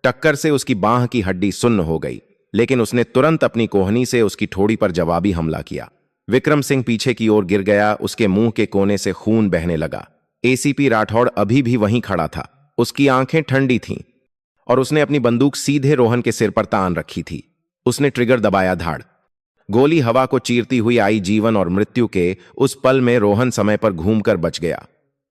टक्कर से उसकी बांह की हड्डी सुन्न हो गई, लेकिन उसने तुरंत अपनी कोहनी से उसकी ठोड़ी पर जवाबी हमला किया। विक्रम सिंह पीछे की ओर गिर गया। उसके मुंह के कोने से खून बहने लगा। एसीपी राठौड़ अभी भी वहीं खड़ा था। उसकी आंखें ठंडी थीं और उसने अपनी बंदूक सीधे रोहन के सिर पर तान रखी थी। उसने ट्रिगर दबाया। धाड़ गोली हवा को चीरती हुई आई। जीवन और मृत्यु के उस पल में रोहन समय पर घूमकर बच गया।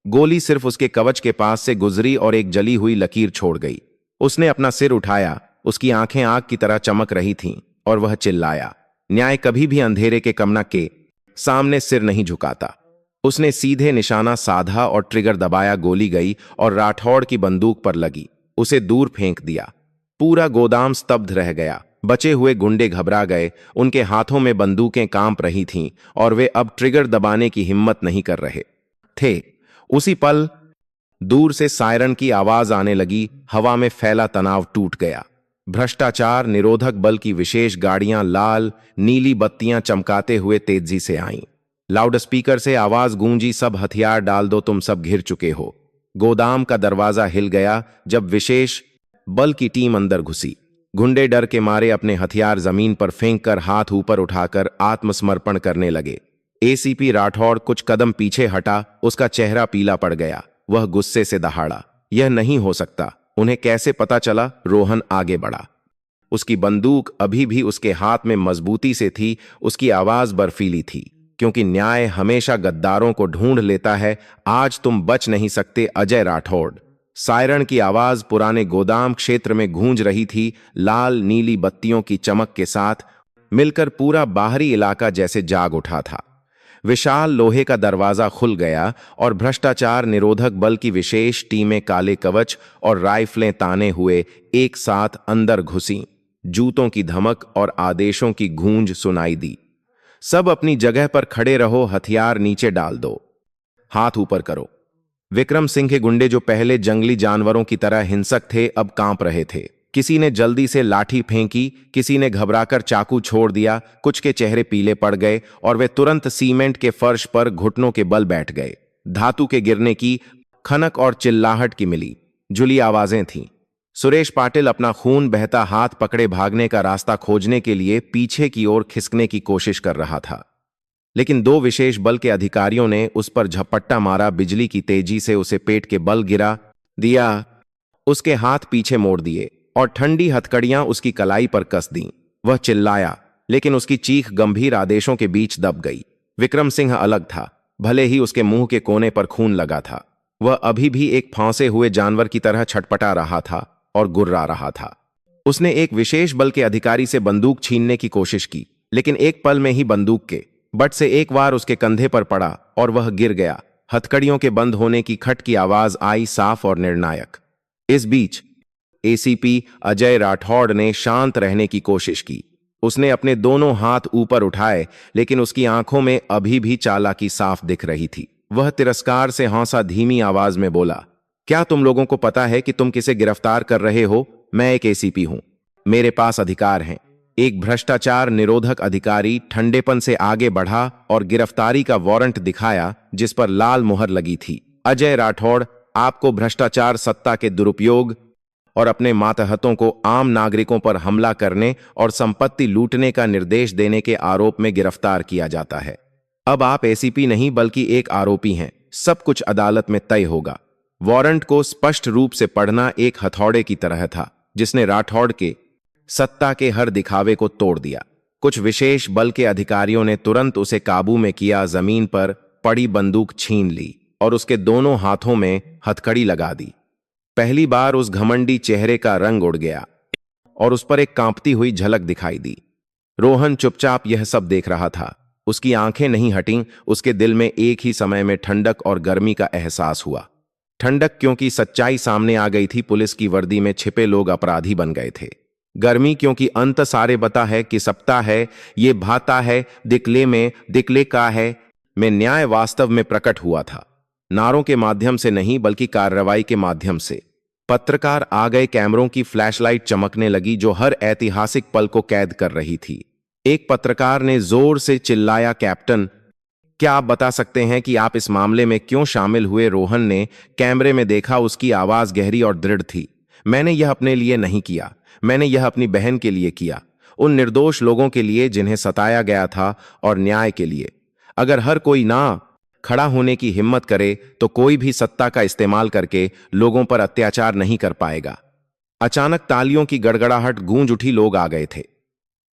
गोली सिर्फ उसके कवच के पास से गुजरी और एक जली हुई लकीर छोड़ गई। उसने अपना सिर उठाया। उसकी आंखें आग की तरह चमक रही थीं और वह चिल्लाया, न्याय कभी भी अंधेरे के कमना के सामने सिर नहीं झुकाता। उसने सीधे निशाना साधा और ट्रिगर दबाया। गोली गई और राठौड़ की बंदूक पर लगी। उसे दूर फेंक दिया। पूरा गोदाम स्तब्ध रह गया। बचे हुए गुंडे घबरा गए, उनके हाथों में बंदूकें कांप रही थीं और वे अब ट्रिगर दबाने की हिम्मत नहीं कर रहे थे। उसी पल दूर से सायरन की आवाज आने लगी, हवा में फैला तनाव टूट गया। भ्रष्टाचार निरोधक बल की विशेष गाड़ियां लाल नीली बत्तियां चमकाते हुए तेजी से आईं। लाउडस्पीकर से आवाज गूंजी, सब हथियार डाल दो, तुम सब घिर चुके हो। गोदाम का दरवाजा हिल गया जब विशेष बल की टीम अंदर घुसी। गुंडे डर के मारे अपने हथियार जमीन पर फेंककर हाथ ऊपर उठाकर आत्मसमर्पण करने लगे। एसीपी राठौड़ कुछ कदम पीछे हटा, उसका चेहरा पीला पड़ गया। वह गुस्से से दहाड़ा, यह नहीं हो सकता। उन्हें कैसे पता चला? रोहन आगे बढ़ा। उसकी बंदूक अभी भी उसके हाथ में मजबूती से थी, उसकी आवाज बर्फीली थी। क्योंकि न्याय हमेशा गद्दारों को ढूंढ लेता है, आज तुम बच नहीं सकते अजय राठौड़। सायरन की आवाज पुराने गोदाम क्षेत्र में गूंज रही थी, लाल नीली बत्तियों की चमक के साथ मिलकर पूरा बाहरी इलाका जैसे जाग उठा था। विशाल लोहे का दरवाजा खुल गया और भ्रष्टाचार निरोधक बल की विशेष टीमें काले कवच और राइफलें ताने हुए एक साथ अंदर घुसीं। जूतों की धमक और आदेशों की गूंज सुनाई दी। सब अपनी जगह पर खड़े रहो, हथियार नीचे डाल दो, हाथ ऊपर करो। विक्रम सिंह के गुंडे, जो पहले जंगली जानवरों की तरह हिंसक थे, अब कांप रहे थे। किसी ने जल्दी से लाठी फेंकी, किसी ने घबराकर चाकू छोड़ दिया, कुछ के चेहरे पीले पड़ गए और वे तुरंत सीमेंट के फर्श पर घुटनों के बल बैठ गए। धातु के गिरने की खनक और चिल्लाहट की मिली जुली आवाजें थीं। सुरेश पाटिल अपना खून बहता हाथ पकड़े भागने का रास्ता खोजने के लिए पीछे की ओर खिसकने की कोशिश कर रहा था, लेकिन दो विशेष बल के अधिकारियों ने उस पर झपट्टा मारा। बिजली की तेजी से उसे पेट के बल गिरा दिया, उसके हाथ पीछे मोड़ दिए और ठंडी हथकड़ियां उसकी कलाई पर कस दीं। वह चिल्लाया, लेकिन उसकी चीख गंभीर आदेशों के बीच दब गई। विक्रम सिंह अलग था, भले ही उसके मुंह के कोने पर खून लगा था। वह अभी भी एक फंसे हुए जानवर की तरह छटपटा रहा था और गुर्रा रहा था। उसने एक विशेष बल के अधिकारी से बंदूक छीनने की कोशिश की, लेकिन एक पल में ही बंदूक के बट से एक बार उसके कंधे पर पड़ा और वह गिर गया। हथकड़ियों के बंद होने की खट की आवाज आई, साफ और निर्णायक। इस बीच एसीपी अजय राठौड़ ने शांत रहने की कोशिश की। उसने अपने दोनों हाथ ऊपर उठाए, लेकिन उसकी आंखों में अभी भी चालाकी साफ दिख रही थी। वह तिरस्कार से हौंसा धीमी आवाज में बोला, क्या तुम लोगों को पता है कि तुम किसे गिरफ्तार कर रहे हो? मैं एक एसीपी हूं, मेरे पास अधिकार हैं। एक भ्रष्टाचार निरोधक अधिकारी ठंडेपन से आगे बढ़ा और गिरफ्तारी का वारंट दिखाया जिस पर लाल मुहर लगी थी। अजय राठौड़, आपको भ्रष्टाचार, सत्ता के दुरुपयोग और अपने मातहतों को आम नागरिकों पर हमला करने और संपत्ति लूटने का निर्देश देने के आरोप में गिरफ्तार किया जाता है। अब आप एसीपी नहीं बल्कि एक आरोपी हैं। सब कुछ अदालत में तय होगा। वारंट को स्पष्ट रूप से पढ़ना एक हथौड़े की तरह था जिसने राठौड़ के सत्ता के हर दिखावे को तोड़ दिया। कुछ विशेष बल के अधिकारियों ने तुरंत उसे काबू में किया, जमीन पर पड़ी बंदूक छीन ली और उसके दोनों हाथों में हथकड़ी लगा दी। पहली बार उस घमंडी चेहरे का रंग उड़ गया और उस पर एक कांपती हुई झलक दिखाई दी। रोहन चुपचाप यह सब देख रहा था। उसकी आंखें नहीं हटीं, उसके दिल में एक ही समय में ठंडक और गर्मी का एहसास हुआ। ठंडक क्योंकि सच्चाई सामने आ गई थी, पुलिस की वर्दी में छिपे लोग अपराधी बन गए थे। गर्मी क्योंकि अंत सारे बता है कि सप्ता है, ये भाता है, दिकले का है में न्याय वास्तव में प्रकट हुआ था। नारों के माध्यम से नहीं बल्कि कार्रवाई के माध्यम से। पत्रकार आ गए, कैमरों की फ्लैशलाइट चमकने लगी जो हर ऐतिहासिक पल को कैद कर रही थी। एक पत्रकार ने जोर से चिल्लाया, कैप्टन, क्या आप बता सकते हैं कि आप इस मामले में क्यों शामिल हुए? रोहन ने कैमरे में देखा, उसकी आवाज गहरी और दृढ़ थी। मैंने यह अपने लिए नहीं किया, मैंने यह अपनी बहन के लिए किया, उन निर्दोष लोगों के लिए जिन्हें सताया गया था, और न्याय के लिए। अगर हर कोई ना खड़ा होने की हिम्मत करे तो कोई भी सत्ता का इस्तेमाल करके लोगों पर अत्याचार नहीं कर पाएगा। अचानक तालियों की गड़गड़ाहट गूंज उठी। लोग आ गए थे।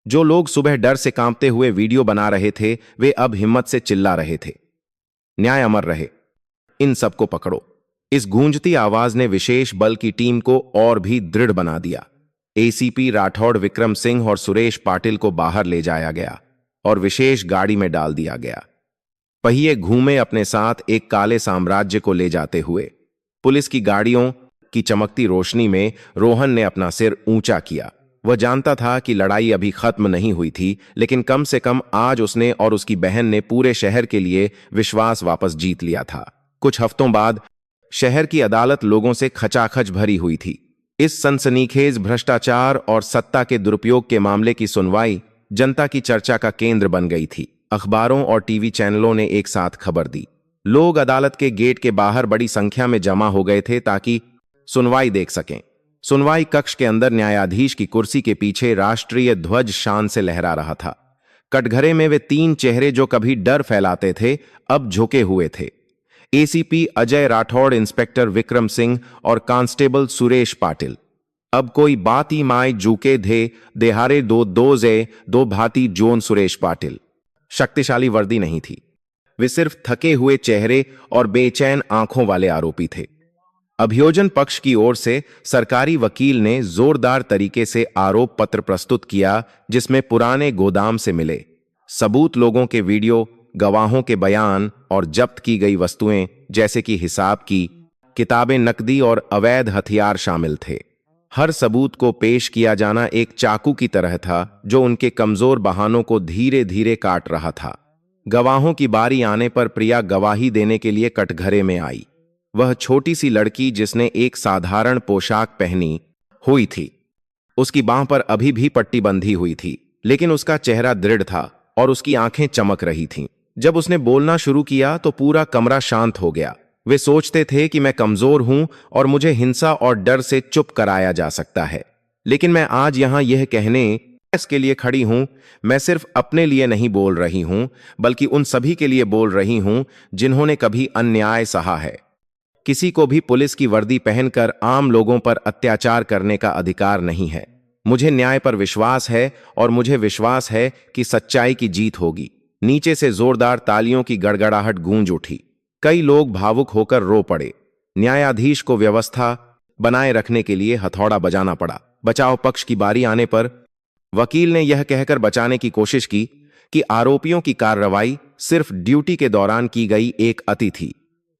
जो लोग सुबह डर से कांपते हुए वीडियो बना रहे थे, वे अब हिम्मत से चिल्ला रहे थे, न्याय अमर रहे, इन सबको पकड़ो। इस गूंजती आवाज ने विशेष बल की टीम को और भी दृढ़ बना दिया। एसीपी राठौड़, विक्रम सिंह और सुरेश पाटिल को बाहर ले जाया गया और विशेष गाड़ी में डाल दिया गया। पहिए घूमे अपने साथ एक काले साम्राज्य को ले जाते हुए। पुलिस की गाड़ियों की चमकती रोशनी में रोहन ने अपना सिर ऊंचा किया। वह जानता था कि लड़ाई अभी खत्म नहीं हुई थी, लेकिन कम से कम आज उसने और उसकी बहन ने पूरे शहर के लिए विश्वास वापस जीत लिया था। कुछ हफ्तों बाद शहर की अदालत लोगों से खचाखच भरी हुई थी। इस सनसनीखेज भ्रष्टाचार और सत्ता के दुरुपयोग के मामले की सुनवाई जनता की चर्चा का केंद्र बन गई थी। अखबारों और टीवी चैनलों ने एक साथ खबर दी। लोग अदालत के गेट के बाहर बड़ी संख्या में जमा हो गए थे ताकि सुनवाई देख सकें। सुनवाई कक्ष के अंदर न्यायाधीश की कुर्सी के पीछे राष्ट्रीय ध्वज शान से लहरा रहा था। कटघरे में वे तीन चेहरे जो कभी डर फैलाते थे, अब झुके हुए थे। एसीपी अजय राठौड़, इंस्पेक्टर विक्रम सिंह और कांस्टेबल सुरेश पाटिल। अब कोई बात ही माय जूके धे देहारे दो दोजे दो भाती जोन सुरेश पाटिल। शक्तिशाली वर्दी नहीं थी, वे सिर्फ थके हुए चेहरे और बेचैन आंखों वाले आरोपी थे। अभियोजन पक्ष की ओर से सरकारी वकील ने जोरदार तरीके से आरोप पत्र प्रस्तुत किया, जिसमें पुराने गोदाम से मिले सबूत, लोगों के वीडियो, गवाहों के बयान और जब्त की गई वस्तुएं जैसे कि हिसाब की किताबें, नकदी और अवैध हथियार शामिल थे। हर सबूत को पेश किया जाना एक चाकू की तरह था जो उनके कमजोर बहानों को धीरे धीरे काट रहा था। गवाहों की बारी आने पर प्रिया गवाही देने के लिए कटघरे में आई। वह छोटी सी लड़की जिसने एक साधारण पोशाक पहनी हुई थी। उसकी बांह पर अभी भी पट्टी बंधी हुई थी, लेकिन उसका चेहरा दृढ़ था और उसकी आंखें चमक रही थीं। जब उसने बोलना शुरू किया तो पूरा कमरा शांत हो गया। वे सोचते थे कि मैं कमजोर हूं और मुझे हिंसा और डर से चुप कराया जा सकता है, लेकिन मैं आज यहां यह कहने इसके लिए खड़ी हूं। मैं सिर्फ अपने लिए नहीं बोल रही हूं, बल्कि उन सभी के लिए बोल रही हूं जिन्होंने कभी अन्याय सहा है। किसी को भी पुलिस की वर्दी पहनकर आम लोगों पर अत्याचार करने का अधिकार नहीं है। मुझे न्याय पर विश्वास है और मुझे विश्वास है कि सच्चाई की जीत होगी। नीचे से जोरदार तालियों की गड़गड़ाहट गूंज उठी। कई लोग भावुक होकर रो पड़े। न्यायाधीश को व्यवस्था बनाए रखने के लिए हथौड़ा बजाना पड़ा। बचाव पक्ष की बारी आने पर वकील ने यह कहकर बचाने की कोशिश की कि आरोपियों की कार्रवाई सिर्फ ड्यूटी के दौरान की गई एक अति थी,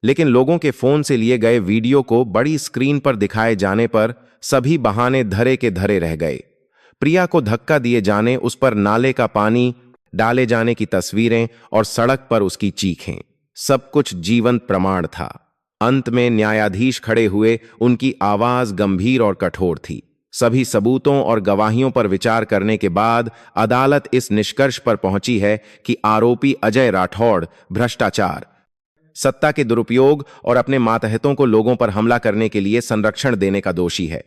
लेकिन लोगों के फोन से लिए गए वीडियो को बड़ी स्क्रीन पर दिखाए जाने पर सभी बहाने धरे के धरे रह गए। प्रिया को धक्का दिए जाने, उस पर नाले का पानी डाले जाने की तस्वीरें और सड़क पर उसकी चीखें, सब कुछ जीवंत प्रमाण था। अंत में न्यायाधीश खड़े हुए, उनकी आवाज गंभीर और कठोर थी। सभी सबूतों और गवाहियों पर विचार करने के बाद अदालत इस निष्कर्ष पर पहुंची है कि आरोपी अजय राठौड़ भ्रष्टाचार, सत्ता के दुरुपयोग और अपने मातहतों को लोगों पर हमला करने के लिए संरक्षण देने का दोषी है।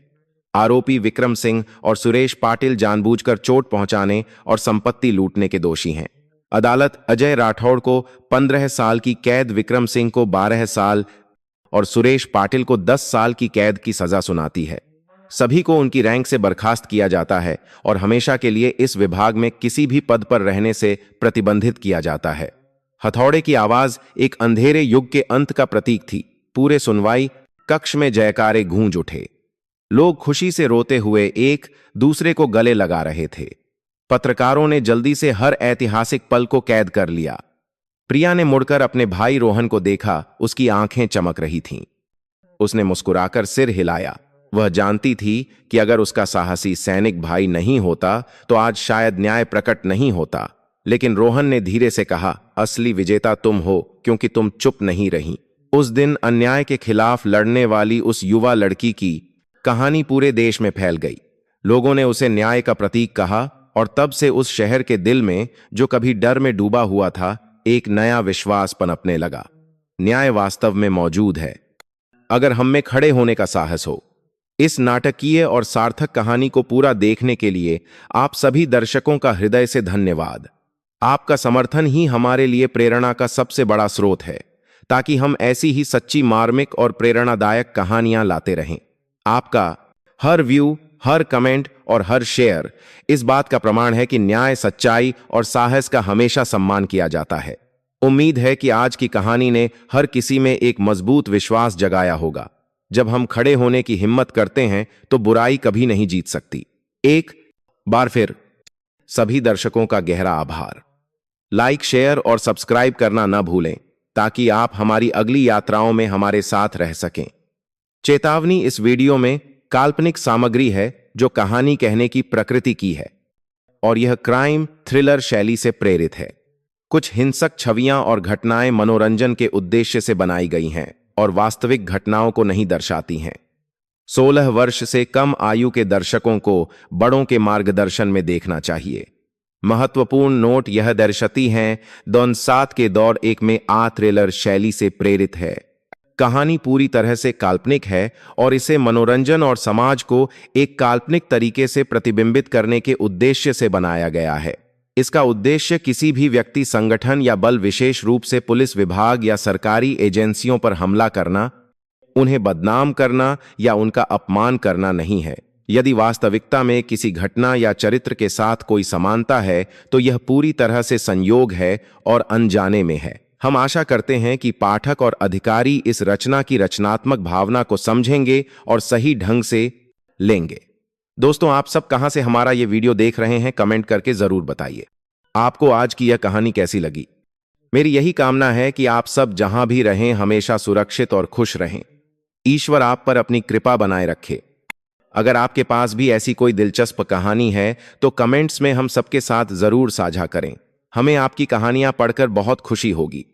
आरोपी विक्रम सिंह और सुरेश पाटिल जानबूझकर चोट पहुंचाने और संपत्ति लूटने के दोषी हैं। अदालत अजय राठौड़ को 15 साल की कैद, विक्रम सिंह को 12 साल और सुरेश पाटिल को 10 साल की कैद की सजा सुनाती है। सभी को उनकी रैंक से बर्खास्त किया जाता है और हमेशा के लिए इस विभाग में किसी भी पद पर रहने से प्रतिबंधित किया जाता है। हथौड़े की आवाज एक अंधेरे युग के अंत का प्रतीक थी। पूरे सुनवाई कक्ष में जयकारे गूंज उठे। लोग खुशी से रोते हुए एक दूसरे को गले लगा रहे थे। पत्रकारों ने जल्दी से हर ऐतिहासिक पल को कैद कर लिया। प्रिया ने मुड़कर अपने भाई रोहन को देखा, उसकी आंखें चमक रही थीं। उसने मुस्कुराकर सिर हिलाया। वह जानती थी कि अगर उसका साहसी सैनिक भाई नहीं होता तो आज शायद न्याय प्रकट नहीं होता। लेकिन रोहन ने धीरे से कहा, असली विजेता तुम हो क्योंकि तुम चुप नहीं रही। उस दिन अन्याय के खिलाफ लड़ने वाली उस युवा लड़की की कहानी पूरे देश में फैल गई। लोगों ने उसे न्याय का प्रतीक कहा और तब से उस शहर के दिल में, जो कभी डर में डूबा हुआ था, एक नया विश्वास पनपने लगा। न्याय वास्तव में मौजूद है अगर हम में खड़े होने का साहस हो। इस नाटकीय और सार्थक कहानी को पूरा देखने के लिए आप सभी दर्शकों का हृदय से धन्यवाद। आपका समर्थन ही हमारे लिए प्रेरणा का सबसे बड़ा स्रोत है, ताकि हम ऐसी ही सच्ची, मार्मिक और प्रेरणादायक कहानियां लाते रहें। आपका हर व्यू, हर कमेंट और हर शेयर इस बात का प्रमाण है कि न्याय, सच्चाई और साहस का हमेशा सम्मान किया जाता है। उम्मीद है कि आज की कहानी ने हर किसी में एक मजबूत विश्वास जगाया होगा। जब हम खड़े होने की हिम्मत करते हैं तो बुराई कभी नहीं जीत सकती। एक बार फिर सभी दर्शकों का गहरा आभार। लाइक, शेयर और सब्सक्राइब करना न भूलें ताकि आप हमारी अगली यात्राओं में हमारे साथ रह सकें। चेतावनी, इस वीडियो में काल्पनिक सामग्री है जो कहानी कहने की प्रकृति की है, और यह क्राइम थ्रिलर शैली से प्रेरित है। कुछ हिंसक छवियां और घटनाएं मनोरंजन के उद्देश्य से बनाई गई हैं और वास्तविक घटनाओं को नहीं दर्शाती हैं। 16 वर्ष से कम आयु के दर्शकों को बड़ों के मार्गदर्शन में देखना चाहिए। महत्वपूर्ण नोट यह दर्शाती हैं, दोन सात के दौर एक में आ थ्रिलर शैली से प्रेरित है। कहानी पूरी तरह से काल्पनिक है और इसे मनोरंजन और समाज को एक काल्पनिक तरीके से प्रतिबिंबित करने के उद्देश्य से बनाया गया है। इसका उद्देश्य किसी भी व्यक्ति, संगठन या बल, विशेष रूप से पुलिस विभाग या सरकारी एजेंसियों पर हमला करना, उन्हें बदनाम करना या उनका अपमान करना नहीं है। यदि वास्तविकता में किसी घटना या चरित्र के साथ कोई समानता है तो यह पूरी तरह से संयोग है और अनजाने में है। हम आशा करते हैं कि पाठक और अधिकारी इस रचना की रचनात्मक भावना को समझेंगे और सही ढंग से लेंगे। दोस्तों, आप सब कहां से हमारा ये वीडियो देख रहे हैं, कमेंट करके जरूर बताइए। आपको आज की यह कहानी कैसी लगी? मेरी यही कामना है कि आप सब जहां भी रहें हमेशा सुरक्षित और खुश रहें। ईश्वर आप पर अपनी कृपा बनाए रखे। अगर आपके पास भी ऐसी कोई दिलचस्प कहानी है तो कमेंट्स में हम सबके साथ जरूर साझा करें। हमें आपकी कहानियां पढ़कर बहुत खुशी होगी।